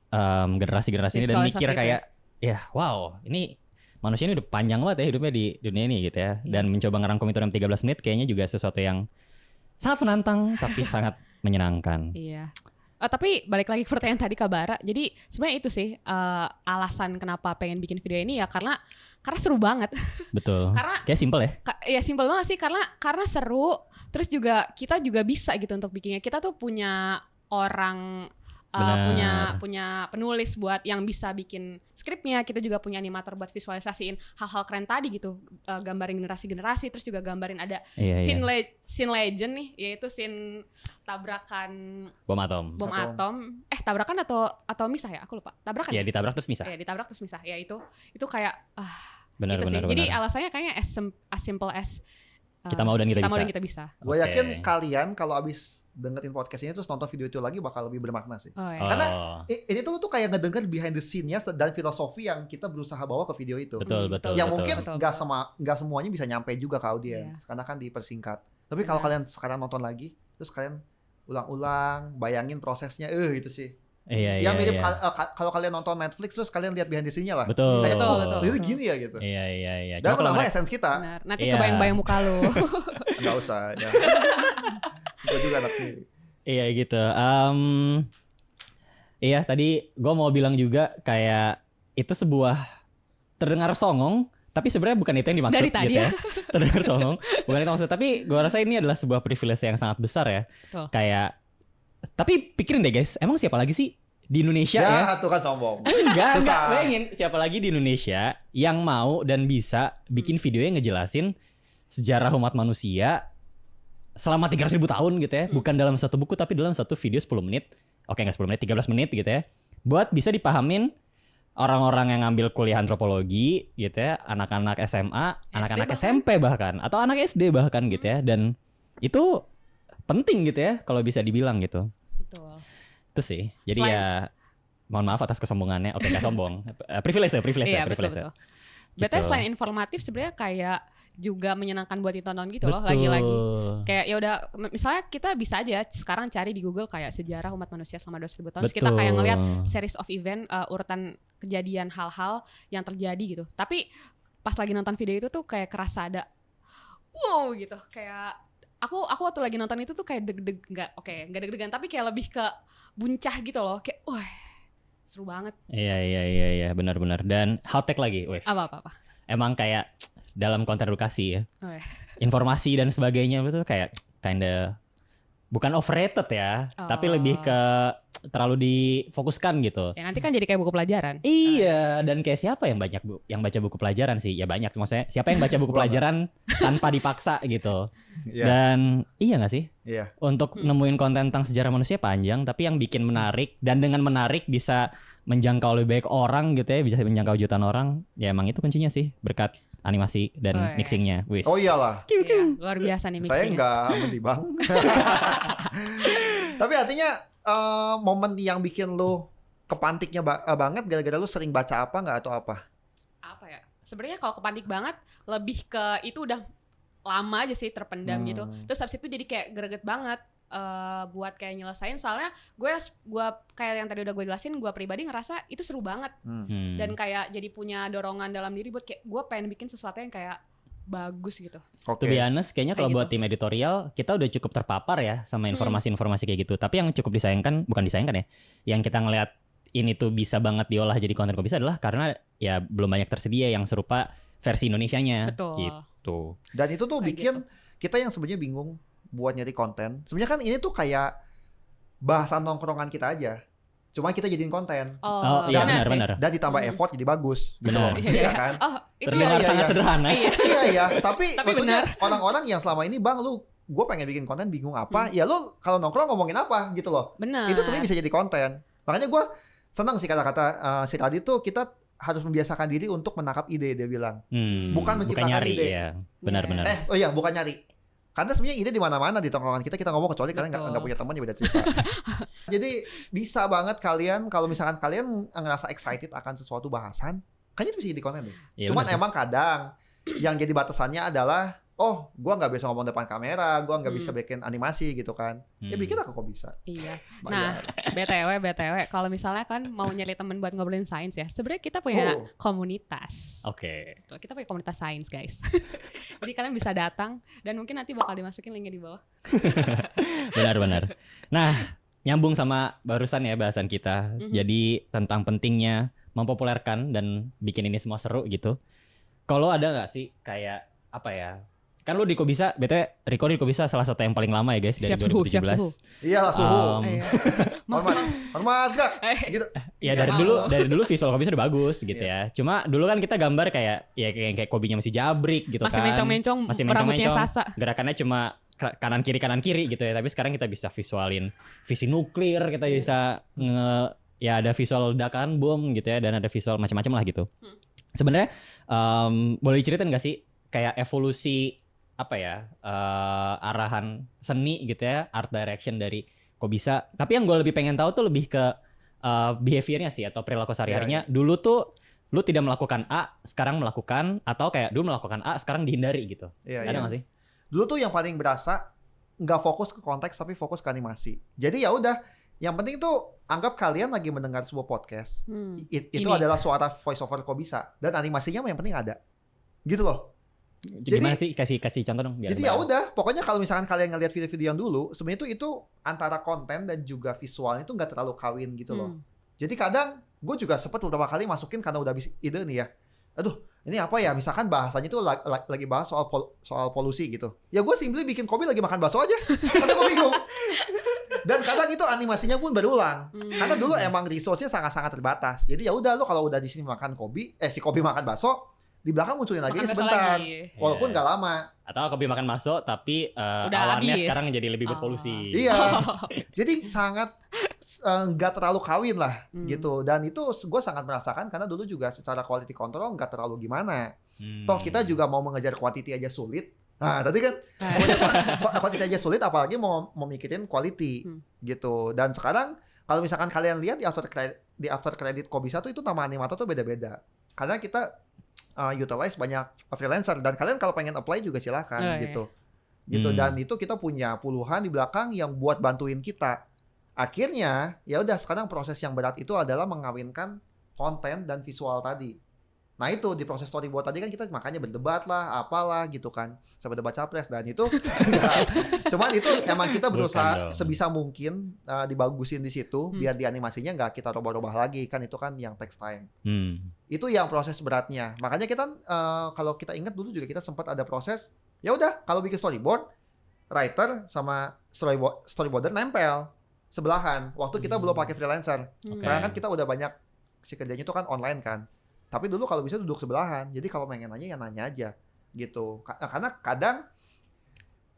generasi-generasi ini, dan mikir kayak ya wow, ini manusia ini udah panjang banget ya hidupnya di dunia ini gitu ya. Dan mencoba ngerangkum itu dalam 13 menit kayaknya juga sesuatu yang sangat menantang tapi sangat menyenangkan. Iya. Tapi balik lagi ke pertanyaan tadi Kak Bara. Jadi sebenarnya itu sih alasan kenapa pengen bikin video ini ya karena seru banget. Betul. Karena kayak simple ya. Ya simple banget sih karena seru. Terus juga kita juga bisa gitu untuk bikinnya. Kita tuh punya orang punya penulis buat yang bisa bikin skripnya. Kita juga punya animator buat visualisasiin hal-hal keren tadi gitu, gambarin generasi-generasi, terus juga gambarin ada scene legend nih, yaitu scene tabrakan bom atom. Tabrakan atau misah ya, aku lupa. Tabrakan. Ya, ditabrak terus misah. Ya, ditabrak terus misah. Ya itu kayak benar. Jadi alasannya kayaknya as simple as kita mau dan kita bisa. Gue yakin kalian kalau abis dengerin podcast ini terus nonton video itu lagi bakal lebih bermakna sih. Karena ini tuh kayak ngedenger behind the scene-nya dan filosofi yang kita berusaha bawa ke video itu. Betul. Yang mungkin nggak semuanya bisa nyampe juga ke audiens karena kan dipersingkat. Tapi kalau kalian sekarang nonton lagi, terus kalian ulang-ulang, bayangin prosesnya, itu sih. Iya. Mirip kalau kalian nonton Netflix terus kalian lihat behind the scene-nya lah. Betul. Itu gini ya gitu. Iya. Dan menambah essence kita. Benar. Nanti kebayang-bayang muka lu. Enggak usah ya. Gue juga anak sendiri. Iya gitu. Iya tadi gue mau bilang juga kayak itu sebuah terdengar songong, tapi sebenarnya bukan itu yang dimaksud dari tadi gitu ya. Terdengar songong, bukan itu maksud. Tapi gue rasa ini adalah sebuah privilege yang sangat besar ya. Betul. Kayak tapi pikirin deh guys, emang siapa lagi sih di Indonesia ya? Tuh kan sombong. Enggak, bayangin siapa lagi di Indonesia yang mau dan bisa bikin video yang ngejelasin sejarah umat manusia selama 300.000 tahun gitu ya. Bukan dalam satu buku tapi dalam satu video 10 menit. Oke, enggak 10 menit, 13 menit gitu ya. Buat bisa dipahamin orang-orang yang ngambil kuliah antropologi gitu ya, anak-anak SMA, anak-anak SMP bahkan, atau anak SD bahkan gitu ya. Dan itu penting gitu ya kalau bisa dibilang gitu. Betul. Itu sih. Jadi ya mohon maaf atas kesombongannya. Oke, enggak sombong. Privilege. Iya, betul. Gitu. Berarti selain informatif sebenarnya kayak juga menyenangkan buat ditonton gitu loh, lagi-lagi. Kayak ya udah misalnya kita bisa aja sekarang cari di Google kayak sejarah umat manusia selama 2.000 tahun. Terus kita kayak ngelihat series of event, urutan kejadian hal-hal yang terjadi gitu. Tapi pas lagi nonton video itu tuh kayak kerasa ada wow gitu. Kayak aku waktu lagi nonton itu tuh kayak deg-deg, nggak deg-degan tapi kayak lebih ke buncah gitu loh, kayak wah seru banget. Iya, benar-benar. Dan hot take lagi, wes. Apa. Emang kayak dalam konten edukasi ya, Oh, ya. informasi dan sebagainya itu kayak kinda bukan overrated ya, tapi lebih ke terlalu difokuskan gitu. Ya nanti kan jadi kayak buku pelajaran. Iya, dan kayak siapa yang baca buku pelajaran sih? Ya banyak, maksudnya siapa yang baca buku pelajaran tanpa dipaksa gitu. Iya. Dan iya nggak sih? Iya. Untuk nemuin konten tentang sejarah manusia panjang, tapi yang bikin menarik, dan dengan menarik bisa menjangkau lebih banyak orang gitu ya, bisa menjangkau jutaan orang. Ya emang itu kuncinya sih, berkat animasi dan mixingnya. Wis. Oh iyalah. Iya, luar biasa nih Saya mixingnya. nggak mending bang. Tapi artinya momen yang bikin lu kepantiknya banget gara-gara lu sering baca apa nggak atau apa? Apa ya? Sebenarnya kalau kepantik banget lebih ke itu udah lama aja sih terpendam gitu. Terus habis itu jadi kayak greget banget buat kayak nyelesain, soalnya gue kayak yang tadi udah gue jelasin, gue pribadi ngerasa itu seru banget. Dan kayak jadi punya dorongan dalam diri buat kayak gue pengen bikin sesuatu yang kayak bagus gitu. To be honest, kayaknya kalau buat tim editorial kita udah cukup terpapar ya sama informasi-informasi kayak gitu. Tapi yang cukup bukan disayangkan ya, yang kita ngelihat ini tuh bisa banget diolah jadi konten kok bisa adalah karena ya belum banyak tersedia yang serupa versi Indonesianya. Betul. Gitu. Dan itu tuh Kayak bikin gitu. kita yang sebenarnya bingung buat nyari konten. Sebenarnya kan ini tuh kayak bahasan nongkrongan kita aja. Cuma kita jadiin konten. Oh iya, benar. Dan ditambah effort jadi bagus gitu Benar. loh. Iya kan? Oh, itu Terdengar iya, sangat iya. sederhana. Iya. Tapi maksudnya benar. orang-orang yang selama ini bang gue pengen bikin konten bingung apa. Ya lu kalau nongkrong ngomongin apa gitu loh. benar. Itu sebenarnya bisa jadi konten. Makanya gue senang sih kata-kata si Radit tuh, kita harus membiasakan diri untuk menangkap ide, dia bilang. Bukan menciptakan nyari, ide. ya. Benar-benar. Bukan nyari. Karena sebenarnya ide di mana-mana di tongkrongan kita ngomong, kecuali kalian nggak punya teman ya beda cerita. Jadi bisa banget kalian kalau misalkan kalian ngerasa excited akan sesuatu bahasan, kayaknya itu bisa jadi konten deh. Iya, Cuman benar. emang kadang yang jadi batasannya adalah gua nggak bisa ngomong depan kamera, gua nggak bisa bikin animasi gitu kan. Ya bikin aku kok bisa. Iya. Bayar. Nah, BTW, kalau misalnya kan mau nyari teman buat ngobrolin sains ya, sebenarnya kita punya komunitas. Oke. Tuh, kita punya komunitas sains, guys. Jadi kalian bisa datang dan mungkin nanti bakal dimasukin linknya di bawah. Benar-benar. Nah, nyambung sama barusan ya bahasan kita. Jadi tentang pentingnya mempopulerkan dan bikin ini semua seru gitu. Kalau ada nggak sih kayak apa ya? Kan lu di Kok Bisa, BTW Rico di Kok Bisa salah satu yang paling lama ya guys dari Siap suhu, 2017. Iyalah suhu. Iya. Hormat gak? Gitu. Ya dari dulu visual Kok Bisa udah bagus gitu ya. Cuma dulu kan kita gambar kayak Kobinya masih jabrik gitu Masih kan. mencong-mencong, rambutnya Sasa. Gerakannya cuma kanan kiri gitu ya. Tapi sekarang kita bisa visualin visi nuklir, kita bisa ya ada visual ledakan bom gitu ya, dan ada visual macam-macam lah gitu. Sebenarnya boleh diceritain nggak sih kayak evolusi apa ya arahan seni gitu ya, art direction dari Kok Bisa. Tapi yang gue lebih pengen tahu tuh lebih ke behaviornya sih atau perilaku sehari-harinya. Dulu tuh lu tidak melakukan A, sekarang melakukan, atau kayak dulu melakukan A, sekarang dihindari gitu. Ada nggak sih? Dulu tuh yang paling berasa nggak fokus ke konteks tapi fokus ke animasi. Jadi ya udah, yang penting tuh anggap kalian lagi mendengar sebuah podcast. Itu adalah suara voice over Kok Bisa, dan animasinya yang penting ada. Gitu loh. Gimana sih, kasih contoh dong biar jadi ya udah, pokoknya kalau misalkan kalian ngelihat video-video yang dulu, sebenarnya itu antara konten dan juga visualnya itu nggak terlalu kawin gitu loh. Jadi kadang gue juga sempet beberapa kali masukin karena udah habis ide nih ya. Aduh, ini apa ya? Misalkan bahasanya itu lagi bahas soal polusi gitu. Ya gue simply bikin Kobi lagi makan bakso aja. Karena gue bingung. Dan kadang itu animasinya pun berulang. Karena dulu emang resource-nya sangat-sangat terbatas. Jadi ya udah, lo kalau udah di sini makan si Kobi makan bakso, di belakang munculin lagi sebentar. Walaupun nggak lama. Atau Kobi makan bakso tapi udah awannya habis. sekarang jadi lebih berpolusi. Iya. Jadi sangat nggak terlalu kawin lah gitu. Dan itu gue sangat merasakan karena dulu juga secara quality control nggak terlalu gimana. Toh kita juga mau mengejar quantity aja sulit. Nah tadi kan quantity aja sulit, apalagi mau mikirin quality gitu. Dan sekarang kalau misalkan kalian lihat di after credit Kok Bisa tuh itu nama animator tuh beda-beda. Karena kita utilize banyak freelancer, dan kalian kalau pengen apply juga silakan gitu. Dan itu kita punya puluhan di belakang yang buat bantuin kita. Akhirnya ya udah, sekarang proses yang berat itu adalah mengawinkan konten dan visual tadi. Nah itu di proses storyboard tadi kan kita makanya berdebat lah, apalah gitu kan, sampai debat capres dan itu, cuman itu emang kita berusaha sebisa mungkin dibagusin di situ, biar di animasinya nggak kita robah-robah lagi kan, itu kan yang takes time. Itu yang proses beratnya. Makanya kita kalau kita ingat dulu juga kita sempat ada proses, ya udah kalau bikin storyboard, writer sama storyboarder nempel sebelahan. Waktu kita belum pakai freelancer. Sekarang kan kita udah banyak si kerjanya itu kan online kan. Tapi dulu kalau bisa duduk sebelahan. Jadi kalau pengen nanya ya nanya aja gitu. Karena kadang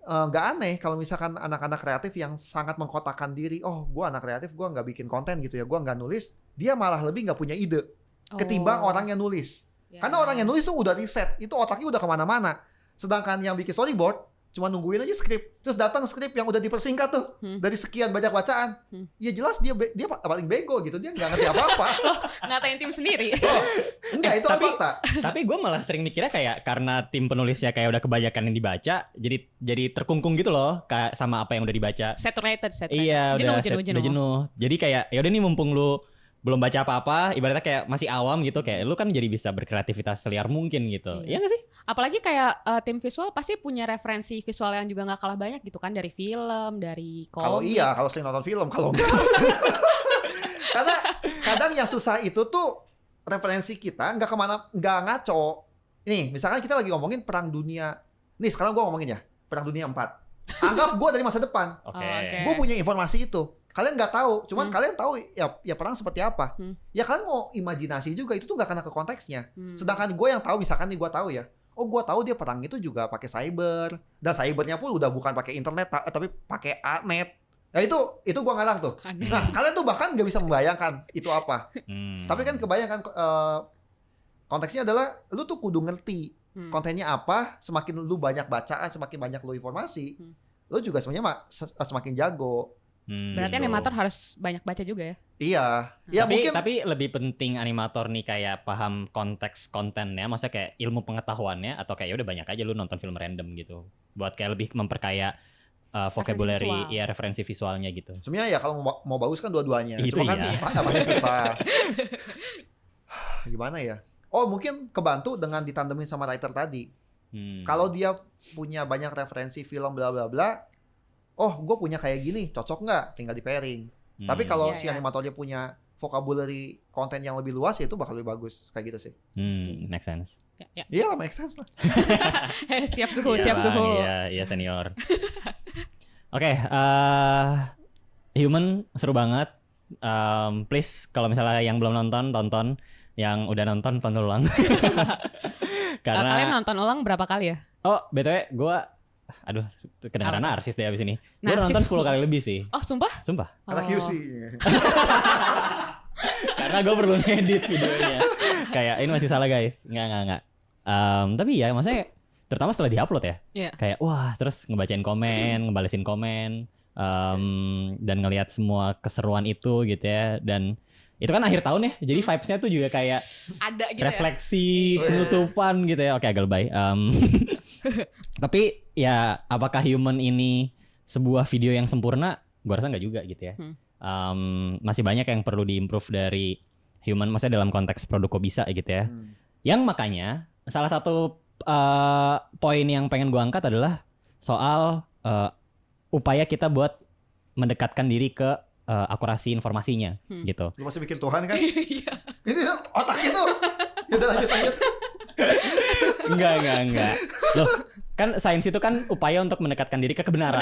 nggak aneh kalau misalkan anak-anak kreatif yang sangat mengkotakkan diri. Oh, gue anak kreatif, gue nggak bikin konten gitu ya. Gue nggak nulis. Dia malah lebih nggak punya ide ketimbang orang yang nulis. Karena orang yang nulis tuh udah riset. Itu otaknya udah kemana-mana. Sedangkan yang bikin storyboard cuma nungguin aja skrip, terus datang skrip yang udah dipersingkat tuh dari sekian banyak bacaan. Ya jelas dia paling bego gitu, dia nggak ngerti apa-apa. Ngatain tim sendiri. Enggak, itu fakta. Tapi gue malah sering mikirnya kayak karena tim penulisnya kayak udah kebanyakan yang dibaca, jadi terkungkung gitu loh sama apa yang udah dibaca. Saturated. Iya, udah jenuh. Jadi kayak ya udah nih mumpung lu belum baca apa-apa, ibaratnya kayak masih awam gitu, kayak lu kan jadi bisa berkreativitas seliar mungkin gitu. Iya nggak sih? Apalagi kayak tim visual pasti punya referensi visual yang juga nggak kalah banyak gitu kan, dari film, dari komik. Kalau sering nonton film, kalau enggak. Karena kadang yang susah itu tuh referensi kita nggak ngaco. Nih, misalkan kita lagi ngomongin perang dunia. Nih, sekarang gua ngomongin ya, perang dunia 4. Anggap gua dari masa depan. Okay. Gua punya informasi itu. Kalian nggak tahu, cuman kalian tahu ya perang seperti apa. Ya kalian mau imajinasi juga, itu tuh nggak kena ke konteksnya. Sedangkan gue yang tahu, misalkan nih gue tahu ya, oh gue tahu dia perang itu juga pakai cyber, dan cybernya pun udah bukan pakai internet tapi pakai net. Nah itu gue ngarang tuh. Nah kalian tuh bahkan nggak bisa membayangkan itu apa. Tapi kan kebayangkan konteksnya adalah lu tuh kudu ngerti kontennya apa. Semakin lu banyak bacaan, semakin banyak lu informasi, lu juga sebenarnya semakin jago. Berarti gitu. Animator harus banyak baca juga ya? Iya. Ya, tapi lebih penting animator nih kayak paham konteks kontennya, maksudnya kayak ilmu pengetahuannya, atau kayak udah banyak aja lu nonton film random gitu, buat kayak lebih memperkaya vocabulary, referensi visualnya gitu. Sebenarnya ya kalau mau bagus kan dua-duanya. Itu cuma kan pasti susah. Gimana ya? Oh mungkin kebantu dengan ditandemin sama writer tadi. Kalau dia punya banyak referensi film bla bla bla, oh gue punya kayak gini, cocok nggak? Tinggal di pairing. Tapi kalau si animatornya punya vocabulary konten yang lebih luas, ya itu bakal lebih bagus. Kayak gitu sih. Make sense. Iya lah, make sense lah. Siap suhu. Iya senior. Oke, Human seru banget. Please kalau misalnya yang belum nonton, tonton. Yang udah nonton ulang. Karena kalian nonton ulang berapa kali ya? Oh, BTW gue kedengaran narsis deh abis ini. Gue nonton 10 kali lebih sih. Oh, sumpah? Karena QC. Karena gue perlu ngedit videonya. Kayak ini masih salah guys. Enggak. Tapi ya maksudnya terutama setelah diupload ya. Kayak wah, terus ngebacain komen, ngebalesin komen, dan ngelihat semua keseruan itu gitu ya. Dan itu kan akhir tahun ya, jadi vibes-nya tuh juga kayak ada gitu refleksi, penutupan gitu ya. Oke, agak lebay. Tapi ya apakah Human ini sebuah video yang sempurna? Gue rasa nggak juga gitu ya. Masih banyak yang perlu diimprove dari Human, maksudnya dalam konteks produk kok bisa gitu ya. Yang makanya salah satu poin yang pengen gue angkat adalah soal upaya kita buat mendekatkan diri ke akurasi informasinya gitu. Lu masih bikin Tuhan kan? Ini otaknya tuh. Ya udah lanjut. Enggak. Loh, kan sains itu kan upaya untuk mendekatkan diri ke kebenaran.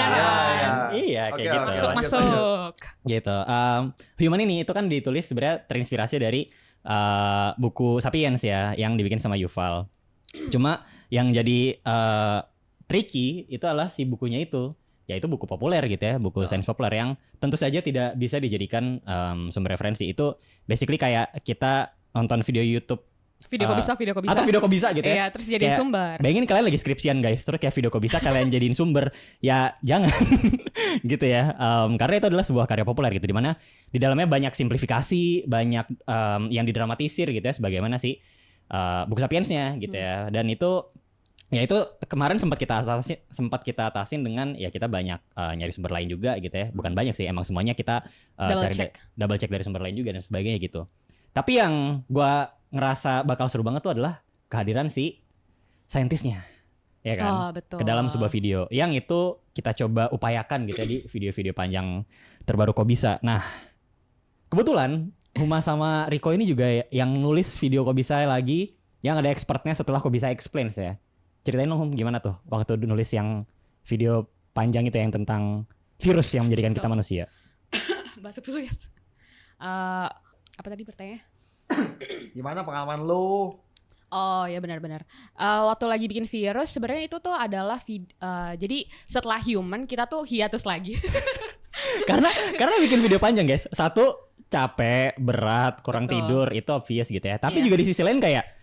Iya, kayak gitu. Masuk. Gitu. Human ini itu kan ditulis sebenarnya terinspirasi dari buku Sapiens ya, yang dibikin sama Yuval. Cuma yang jadi tricky itu adalah si bukunya itu, yaitu buku populer gitu ya, buku sains populer yang tentu saja tidak bisa dijadikan sumber referensi. Itu basically kayak kita nonton video YouTube. Video kok bisa. Atau video kok bisa gitu ya. Iya, terus jadiin sumber. Bayangin kalian lagi skripsian guys, terus kayak video kok bisa kalian jadiin sumber. Ya jangan gitu ya. Karena itu adalah sebuah karya populer gitu, dimana di dalamnya banyak simplifikasi, banyak yang didramatisir gitu ya, sebagaimana sih buku Sapiensnya gitu ya. Dan itu ya itu kemarin sempat kita atasin dengan ya kita banyak nyari sumber lain juga gitu ya. Bukan banyak sih, emang semuanya kita double check dari sumber lain juga dan sebagainya gitu. Tapi yang gua ngerasa bakal seru banget tuh adalah kehadiran si saintisnya, ya kan? Oh, betul. Ke dalam sebuah video yang itu kita coba upayakan gitu ya di video-video panjang terbaru Kok Bisa. Nah, kebetulan Huma sama Riko ini juga yang nulis video Kok Bisa lagi, yang ada expertnya setelah Kok Bisa explain ya. Ceritain dong Hum, gimana tuh waktu nulis yang video panjang itu yang tentang virus yang menjadikan kita manusia. Batuk dulu ya. Apa tadi pertanyaannya? Gimana pengalaman lu? Oh ya benar-benar. Waktu lagi bikin virus sebenarnya itu tuh adalah jadi setelah human kita tuh hiatus lagi. karena bikin video panjang guys. Satu, capek, berat, kurang Betul. tidur, itu obvious gitu ya. Tapi Iya. juga di sisi lain kayak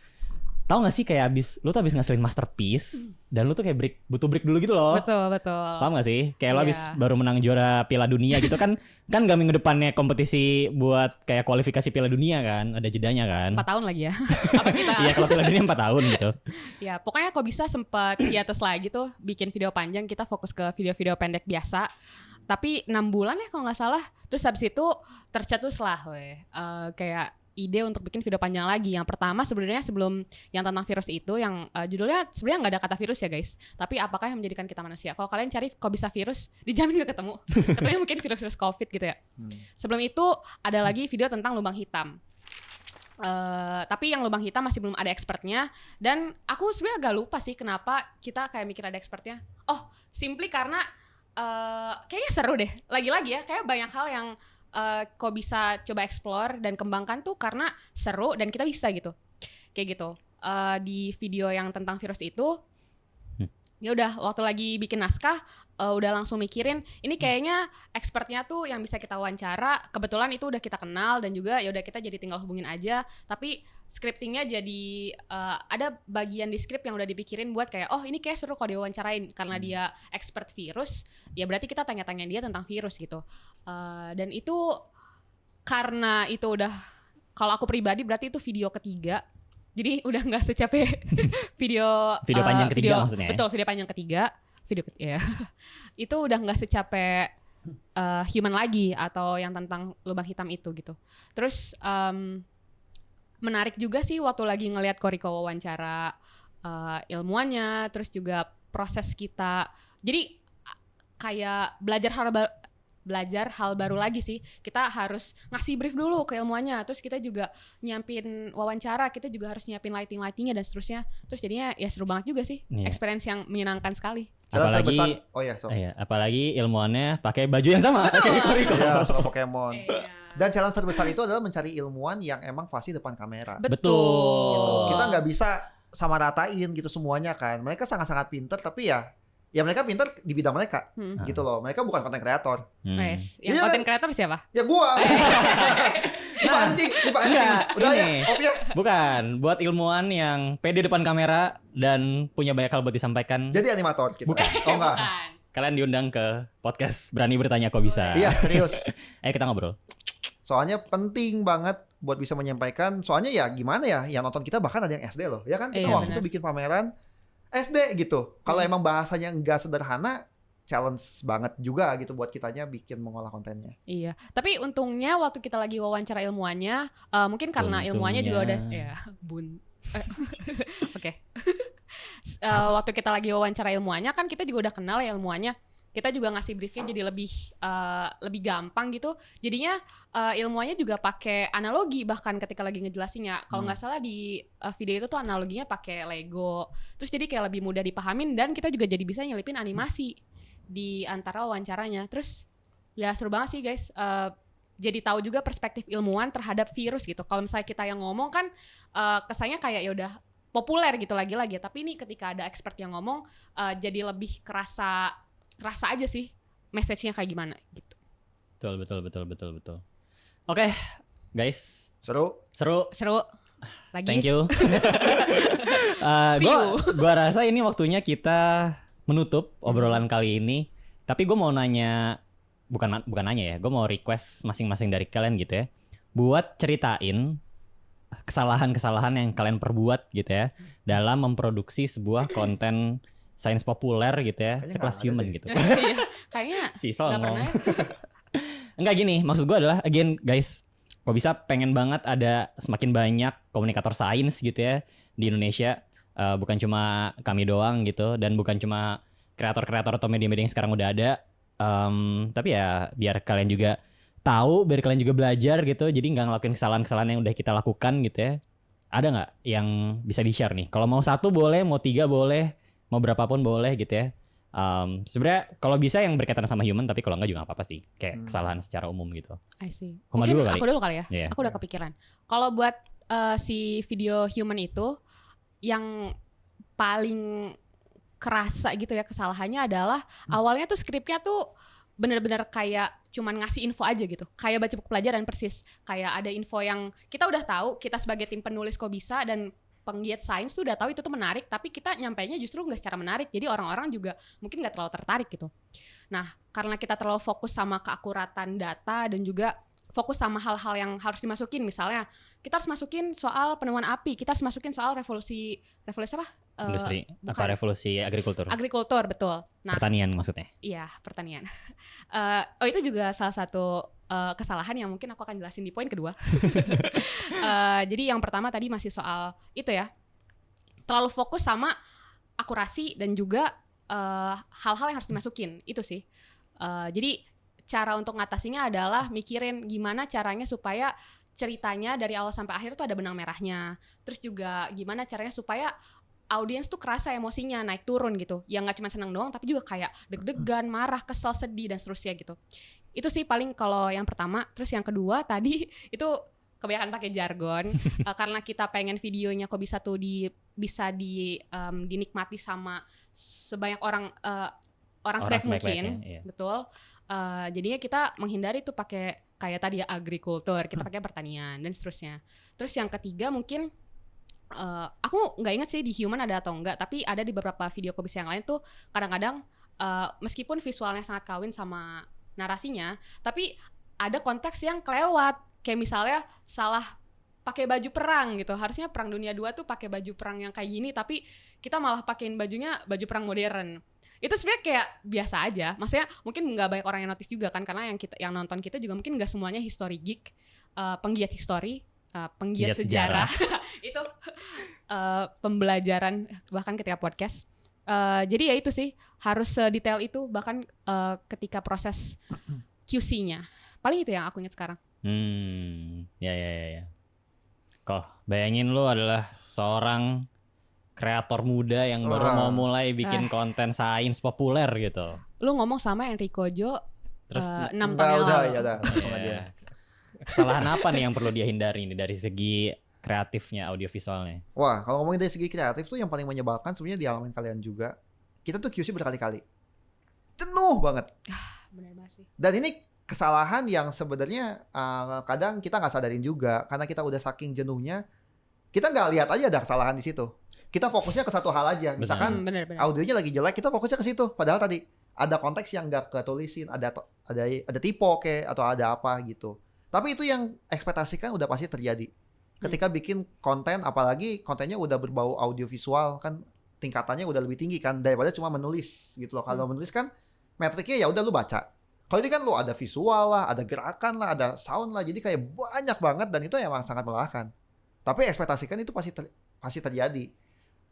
tahu gak sih kayak lu tuh abis ngasilin masterpiece dan lu tuh kayak butuh break dulu gitu loh. Betul. Paham gak sih? Kayak lo Iya. abis baru menang juara Piala Dunia gitu kan gak minggu depannya kompetisi buat kayak kualifikasi Piala Dunia kan, ada jedanya kan. 4 tahun lagi ya. Apa kita? Iya, kalau Piala Dunia 4 tahun gitu. Ya pokoknya Kok Bisa sempat hiatus lagi tuh bikin video panjang, kita fokus ke video-video pendek biasa. Tapi 6 bulan ya kalau nggak salah. Terus habis itu tercetus lah kayak ide untuk bikin video panjang lagi. Yang pertama sebenarnya sebelum yang tentang virus itu yang judulnya sebenarnya nggak ada kata virus ya guys. Tapi apakah yang menjadikan kita manusia? Kalau kalian cari Kok Bisa virus, dijamin gak ketemu. Katanya mungkin virus-virus COVID gitu ya. Sebelum itu ada lagi video tentang lubang hitam. Tapi yang lubang hitam masih belum ada expertnya. Dan aku sebenarnya agak lupa sih kenapa kita kayak mikir ada expertnya. Oh, simply karena kayaknya seru deh. Lagi-lagi ya, kayak banyak hal yang Kok Bisa coba explore dan kembangkan tuh karena seru dan kita bisa gitu. Kayak gitu. Di video yang tentang virus itu, ya udah waktu lagi bikin naskah udah langsung mikirin ini kayaknya expertnya tuh yang bisa kita wawancara. Kebetulan itu udah kita kenal dan juga ya udah kita jadi tinggal hubungin aja. Tapi scriptingnya jadi ada bagian di script yang udah dipikirin buat kayak oh ini kayak seru kalau diwawancarain karena dia expert virus. Ya berarti kita tanya-tanya dia tentang virus gitu. Dan itu karena itu udah kalau aku pribadi berarti itu video ketiga. Jadi udah nggak secapek video Panjang ketiga maksudnya. Betul, video panjang ketiga. Ya. Itu udah nggak secapek human lagi atau yang tentang lubang hitam itu gitu. Terus menarik juga sih waktu lagi ngelihat Koriko wawancara ilmuannya, terus juga proses kita. Jadi kayak belajar hal baru lagi sih. Kita harus ngasih brief dulu ke ilmuannya. Terus kita juga nyiapin wawancara, kita juga harus nyiapin lightingnya dan seterusnya. Terus jadinya ya seru banget juga sih. Iya. Experience yang menyenangkan sekali. Apalagi ilmuannya pakai baju yang sama kayak Koriko. Iya, suka Pokemon. Iya. Dan challenge terbesar itu adalah mencari ilmuwan yang emang pasti depan kamera. Betul. Kita nggak bisa sama ratain gitu semuanya kan. Mereka sangat-sangat pinter tapi ya mereka pinter di bidang mereka gitu loh. Mereka bukan content creator. Yes. Yang Iya content creator siapa? Ya gua. Dipancing. Udah ya, off ya. Bukan, buat ilmuwan yang pede depan kamera dan punya banyak hal buat disampaikan. Jadi animator kita. Bukan. Oh enggak. Bukan. Kalian diundang ke podcast Berani Bertanya Kok Bisa. Iya, serius. Ayo kita ngobrol. Soalnya penting banget buat bisa menyampaikan. Soalnya ya gimana ya, yang nonton kita bahkan ada yang SD loh. Ya kan kita Iya, waktu benar. itu bikin pameran SD gitu. Kalau emang bahasanya enggak sederhana, challenge banget juga gitu buat kitanya bikin mengolah kontennya. Iya, tapi untungnya waktu kita lagi wawancara ilmuannya, mungkin karena ilmuannya juga udah Untungnya. Oke. Waktu kita lagi wawancara ilmuannya kan kita juga udah kenal ya ilmuannya. Kita juga ngasih briefnya jadi lebih gampang gitu. Jadinya ilmuannya juga pakai analogi bahkan ketika lagi ngejelasinnya. Kalau nggak salah di video itu tuh analoginya pakai Lego. Terus jadi kayak lebih mudah dipahamin dan kita juga jadi bisa nyelipin animasi di antara wawancaranya. Terus ya seru banget sih guys. Jadi tahu juga perspektif ilmuwan terhadap virus gitu. Kalau misalnya kita yang ngomong kan kesannya kayak ya udah populer gitu lagi-lagi. Tapi ini ketika ada expert yang ngomong jadi lebih kerasa aja sih message-nya kayak gimana gitu. Betul. Oke, guys. Seru. Seru. Lagi. Thank you. See you. Gua rasa ini waktunya kita menutup obrolan kali ini. Tapi gue mau nanya, bukan nanya ya, gue mau request masing-masing dari kalian gitu ya, buat ceritain kesalahan-kesalahan yang kalian perbuat gitu ya dalam memproduksi sebuah konten sains populer gitu ya, Kayaknya sekelas nggak ada human deh. gitu. Iya, kayaknya Si nggak pernah songong. ya. Enggak gini, maksud gue adalah again guys, kok bisa pengen banget ada semakin banyak komunikator sains gitu ya di Indonesia, bukan cuma kami doang gitu, dan bukan cuma kreator-kreator atau media-media yang sekarang udah ada, tapi ya biar kalian juga tahu, biar kalian juga belajar gitu, jadi nggak ngelakuin kesalahan-kesalahan yang udah kita lakukan gitu ya. Ada nggak yang bisa di-share nih? Kalau mau 1 boleh, mau 3 boleh, mau berapapun boleh gitu ya. Sebenarnya kalau bisa yang berkaitan sama human, tapi kalau enggak juga nggak apa-apa sih, kayak kesalahan secara umum gitu. I see. Huma Mungkin dulu kali. aku dulu kali ya. Iya. Aku udah kepikiran. Kalau buat si video human itu yang paling kerasa gitu ya kesalahannya adalah awalnya tuh skripnya tuh bener-bener kayak cuman ngasih info aja gitu, kayak baca buku pelajaran persis. Kayak ada info yang kita udah tahu, kita sebagai tim penulis kok bisa dan penggiat sains tuh udah tahu itu tuh menarik, tapi kita nyampainya justru nggak secara menarik, jadi orang-orang juga mungkin nggak terlalu tertarik gitu. Nah, karena kita terlalu fokus sama keakuratan data dan juga fokus sama hal-hal yang harus dimasukin, misalnya kita harus masukin soal penemuan api, kita harus masukin soal revolusi apa? Industri bukan. apa revolusi agrikultur? Agrikultur, betul. Nah, Pertanian maksudnya. iya, pertanian. Itu juga salah satu kesalahan yang mungkin aku akan jelasin di poin kedua. Jadi yang pertama tadi masih soal itu ya, terlalu fokus sama akurasi dan juga hal-hal yang harus dimasukin, itu sih. Jadi cara untuk ngatasinya adalah mikirin gimana caranya supaya ceritanya dari awal sampai akhir tuh ada benang merahnya. Terus juga gimana caranya supaya audiens tuh kerasa emosinya naik turun gitu. Yang nggak cuma senang doang, tapi juga kayak deg-degan, marah, kesel, sedih dan seterusnya gitu. Itu sih paling kalau yang pertama. Terus yang kedua tadi itu kebanyakan pakai jargon karena kita pengen videonya kok bisa tuh bisa dinikmati sama sebanyak orang sebaik mungkin, iya. betul. Jadinya kita menghindari tuh pakai kayak tadi ya agrikultur, kita pakai pertanian dan seterusnya. Terus yang ketiga mungkin aku nggak ingat sih di human ada atau enggak, tapi ada di beberapa video kobis yang lain tuh kadang-kadang meskipun visualnya sangat kawin sama narasinya, tapi ada konteks yang kelewat, kayak misalnya salah pakai baju perang gitu. Harusnya Perang Dunia 2 tuh pakai baju perang yang kayak gini, tapi kita malah pakein bajunya baju perang modern. Itu sebenarnya kayak biasa aja. Maksudnya mungkin nggak banyak orang yang notice juga kan, karena yang nonton kita juga mungkin nggak semuanya history geek, penggiat history, penggiat sejarah. Itu pembelajaran bahkan ketika podcast. Jadi ya itu sih, harus sedetail itu bahkan ketika proses QC-nya. Paling itu yang aku ingat sekarang. Ya. Kok bayangin lu adalah seorang kreator muda yang baru mau mulai bikin konten sains populer gitu. Lu ngomong sama Enrico Jo terus 6 tahun yang lalu. Ya udah, langsung aja. Kesalahan apa nih yang perlu dia hindari nih dari segi kreatifnya, audiovisualnya? Wah, kalau ngomongin dari segi kreatif tuh yang paling menyebalkan sebenarnya dialamin kalian juga. Kita tuh QC berkali-kali. Jenuh banget. Bener banget sih. Dan ini kesalahan yang sebenarnya kadang kita nggak sadarin juga, karena kita udah saking jenuhnya, kita nggak lihat aja ada kesalahan di situ. Kita fokusnya ke satu hal aja. Misalkan bener. audionya lagi jelek, kita fokusnya ke situ. Padahal tadi ada konteks yang nggak ketulisin, ada typo atau ada apa gitu. Tapi itu yang ekspektasikan udah pasti terjadi. Ketika bikin konten, apalagi kontennya udah berbau audiovisual, kan tingkatannya udah lebih tinggi kan daripada cuma menulis gitu loh. Kalau menulis kan metriknya ya udah lu baca. Kalau ini kan lu ada visual lah, ada gerakan lah, ada sound lah, jadi kayak banyak banget dan itu emang sangat melelahkan. Tapi ekspektasikan itu pasti terjadi.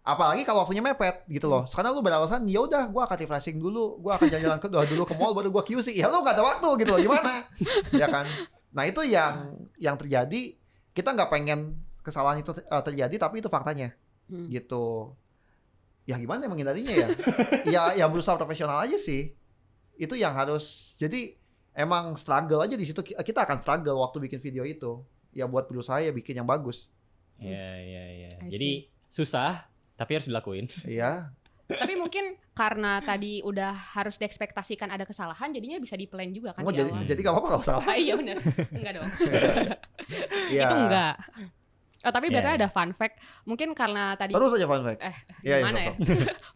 Apalagi kalau waktunya mepet gitu loh. Sekarang lu beralasan, ya udah gua akan refreshing dulu, gua akan jalan-jalan dulu ke mall baru gua QC. Ya lu gak ada waktu gitu loh, gimana? Ya kan? Nah, itu yang terjadi. Kita nggak pengen kesalahan itu terjadi, tapi itu faktanya. Gitu. Ya gimana menghindarinya ya? Ya berusaha profesional aja sih. Itu yang harus. Jadi emang struggle aja di situ. Kita akan struggle waktu bikin video itu. Ya buat berusaha ya bikin yang bagus. Iya. Jadi susah, tapi harus dilakuin. Iya. Tapi mungkin karena tadi udah harus diekspektasikan ada kesalahan, jadinya bisa di-plan juga kan di awal. Jadi gak apa-apa kalau salah. Iya bener. Enggak dong. Ya. Itu enggak. Tapi berarti ada fun fact. Mungkin karena tadi Terus aja fun fact. gimana ya?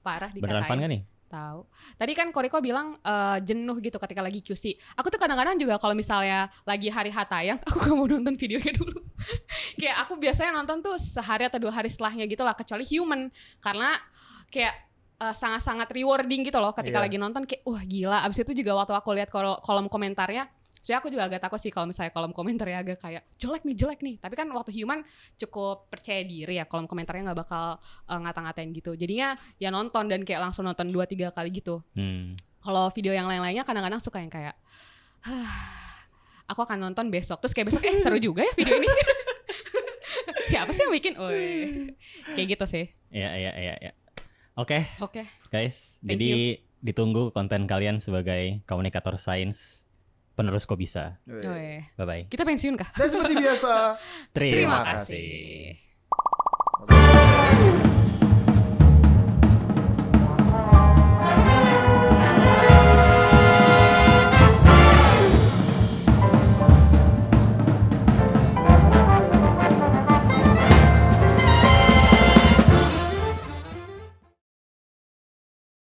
Parah dikatain. Beneran fun gak nih? Tahu. Tadi kan Koriko bilang jenuh gitu ketika lagi QC. Aku tuh kadang-kadang juga kalau misalnya lagi hari H tayang, aku gak mau nonton videonya dulu. Kayak aku biasanya nonton tuh sehari atau 2 hari setelahnya gitu lah, kecuali human. Karena kayak sangat-sangat rewarding gitu loh ketika lagi nonton, kayak wah gila. Abis itu juga waktu aku lihat kolom komentarnya, Soalnya aku juga agak takut sih kalau misalnya kolom komentarnya agak kayak jelek nih. Tapi kan waktu human cukup percaya diri ya, kolom komentarnya nggak bakal ngata-ngatain gitu. Jadinya ya nonton dan kayak langsung nonton 2-3 kali gitu. Kalau video yang lain-lainnya kadang-kadang suka yang kayak aku akan nonton besok. Terus kayak besok seru juga ya video ini. Siapa sih yang bikin? Kayak gitu sih. Iya. Oke. Guys, Thank jadi ditunggu konten kalian sebagai komunikator sains penerus Kok Bisa. Bye-bye. Kita pensiun kah? Dan seperti biasa, Terima kasih. kasih.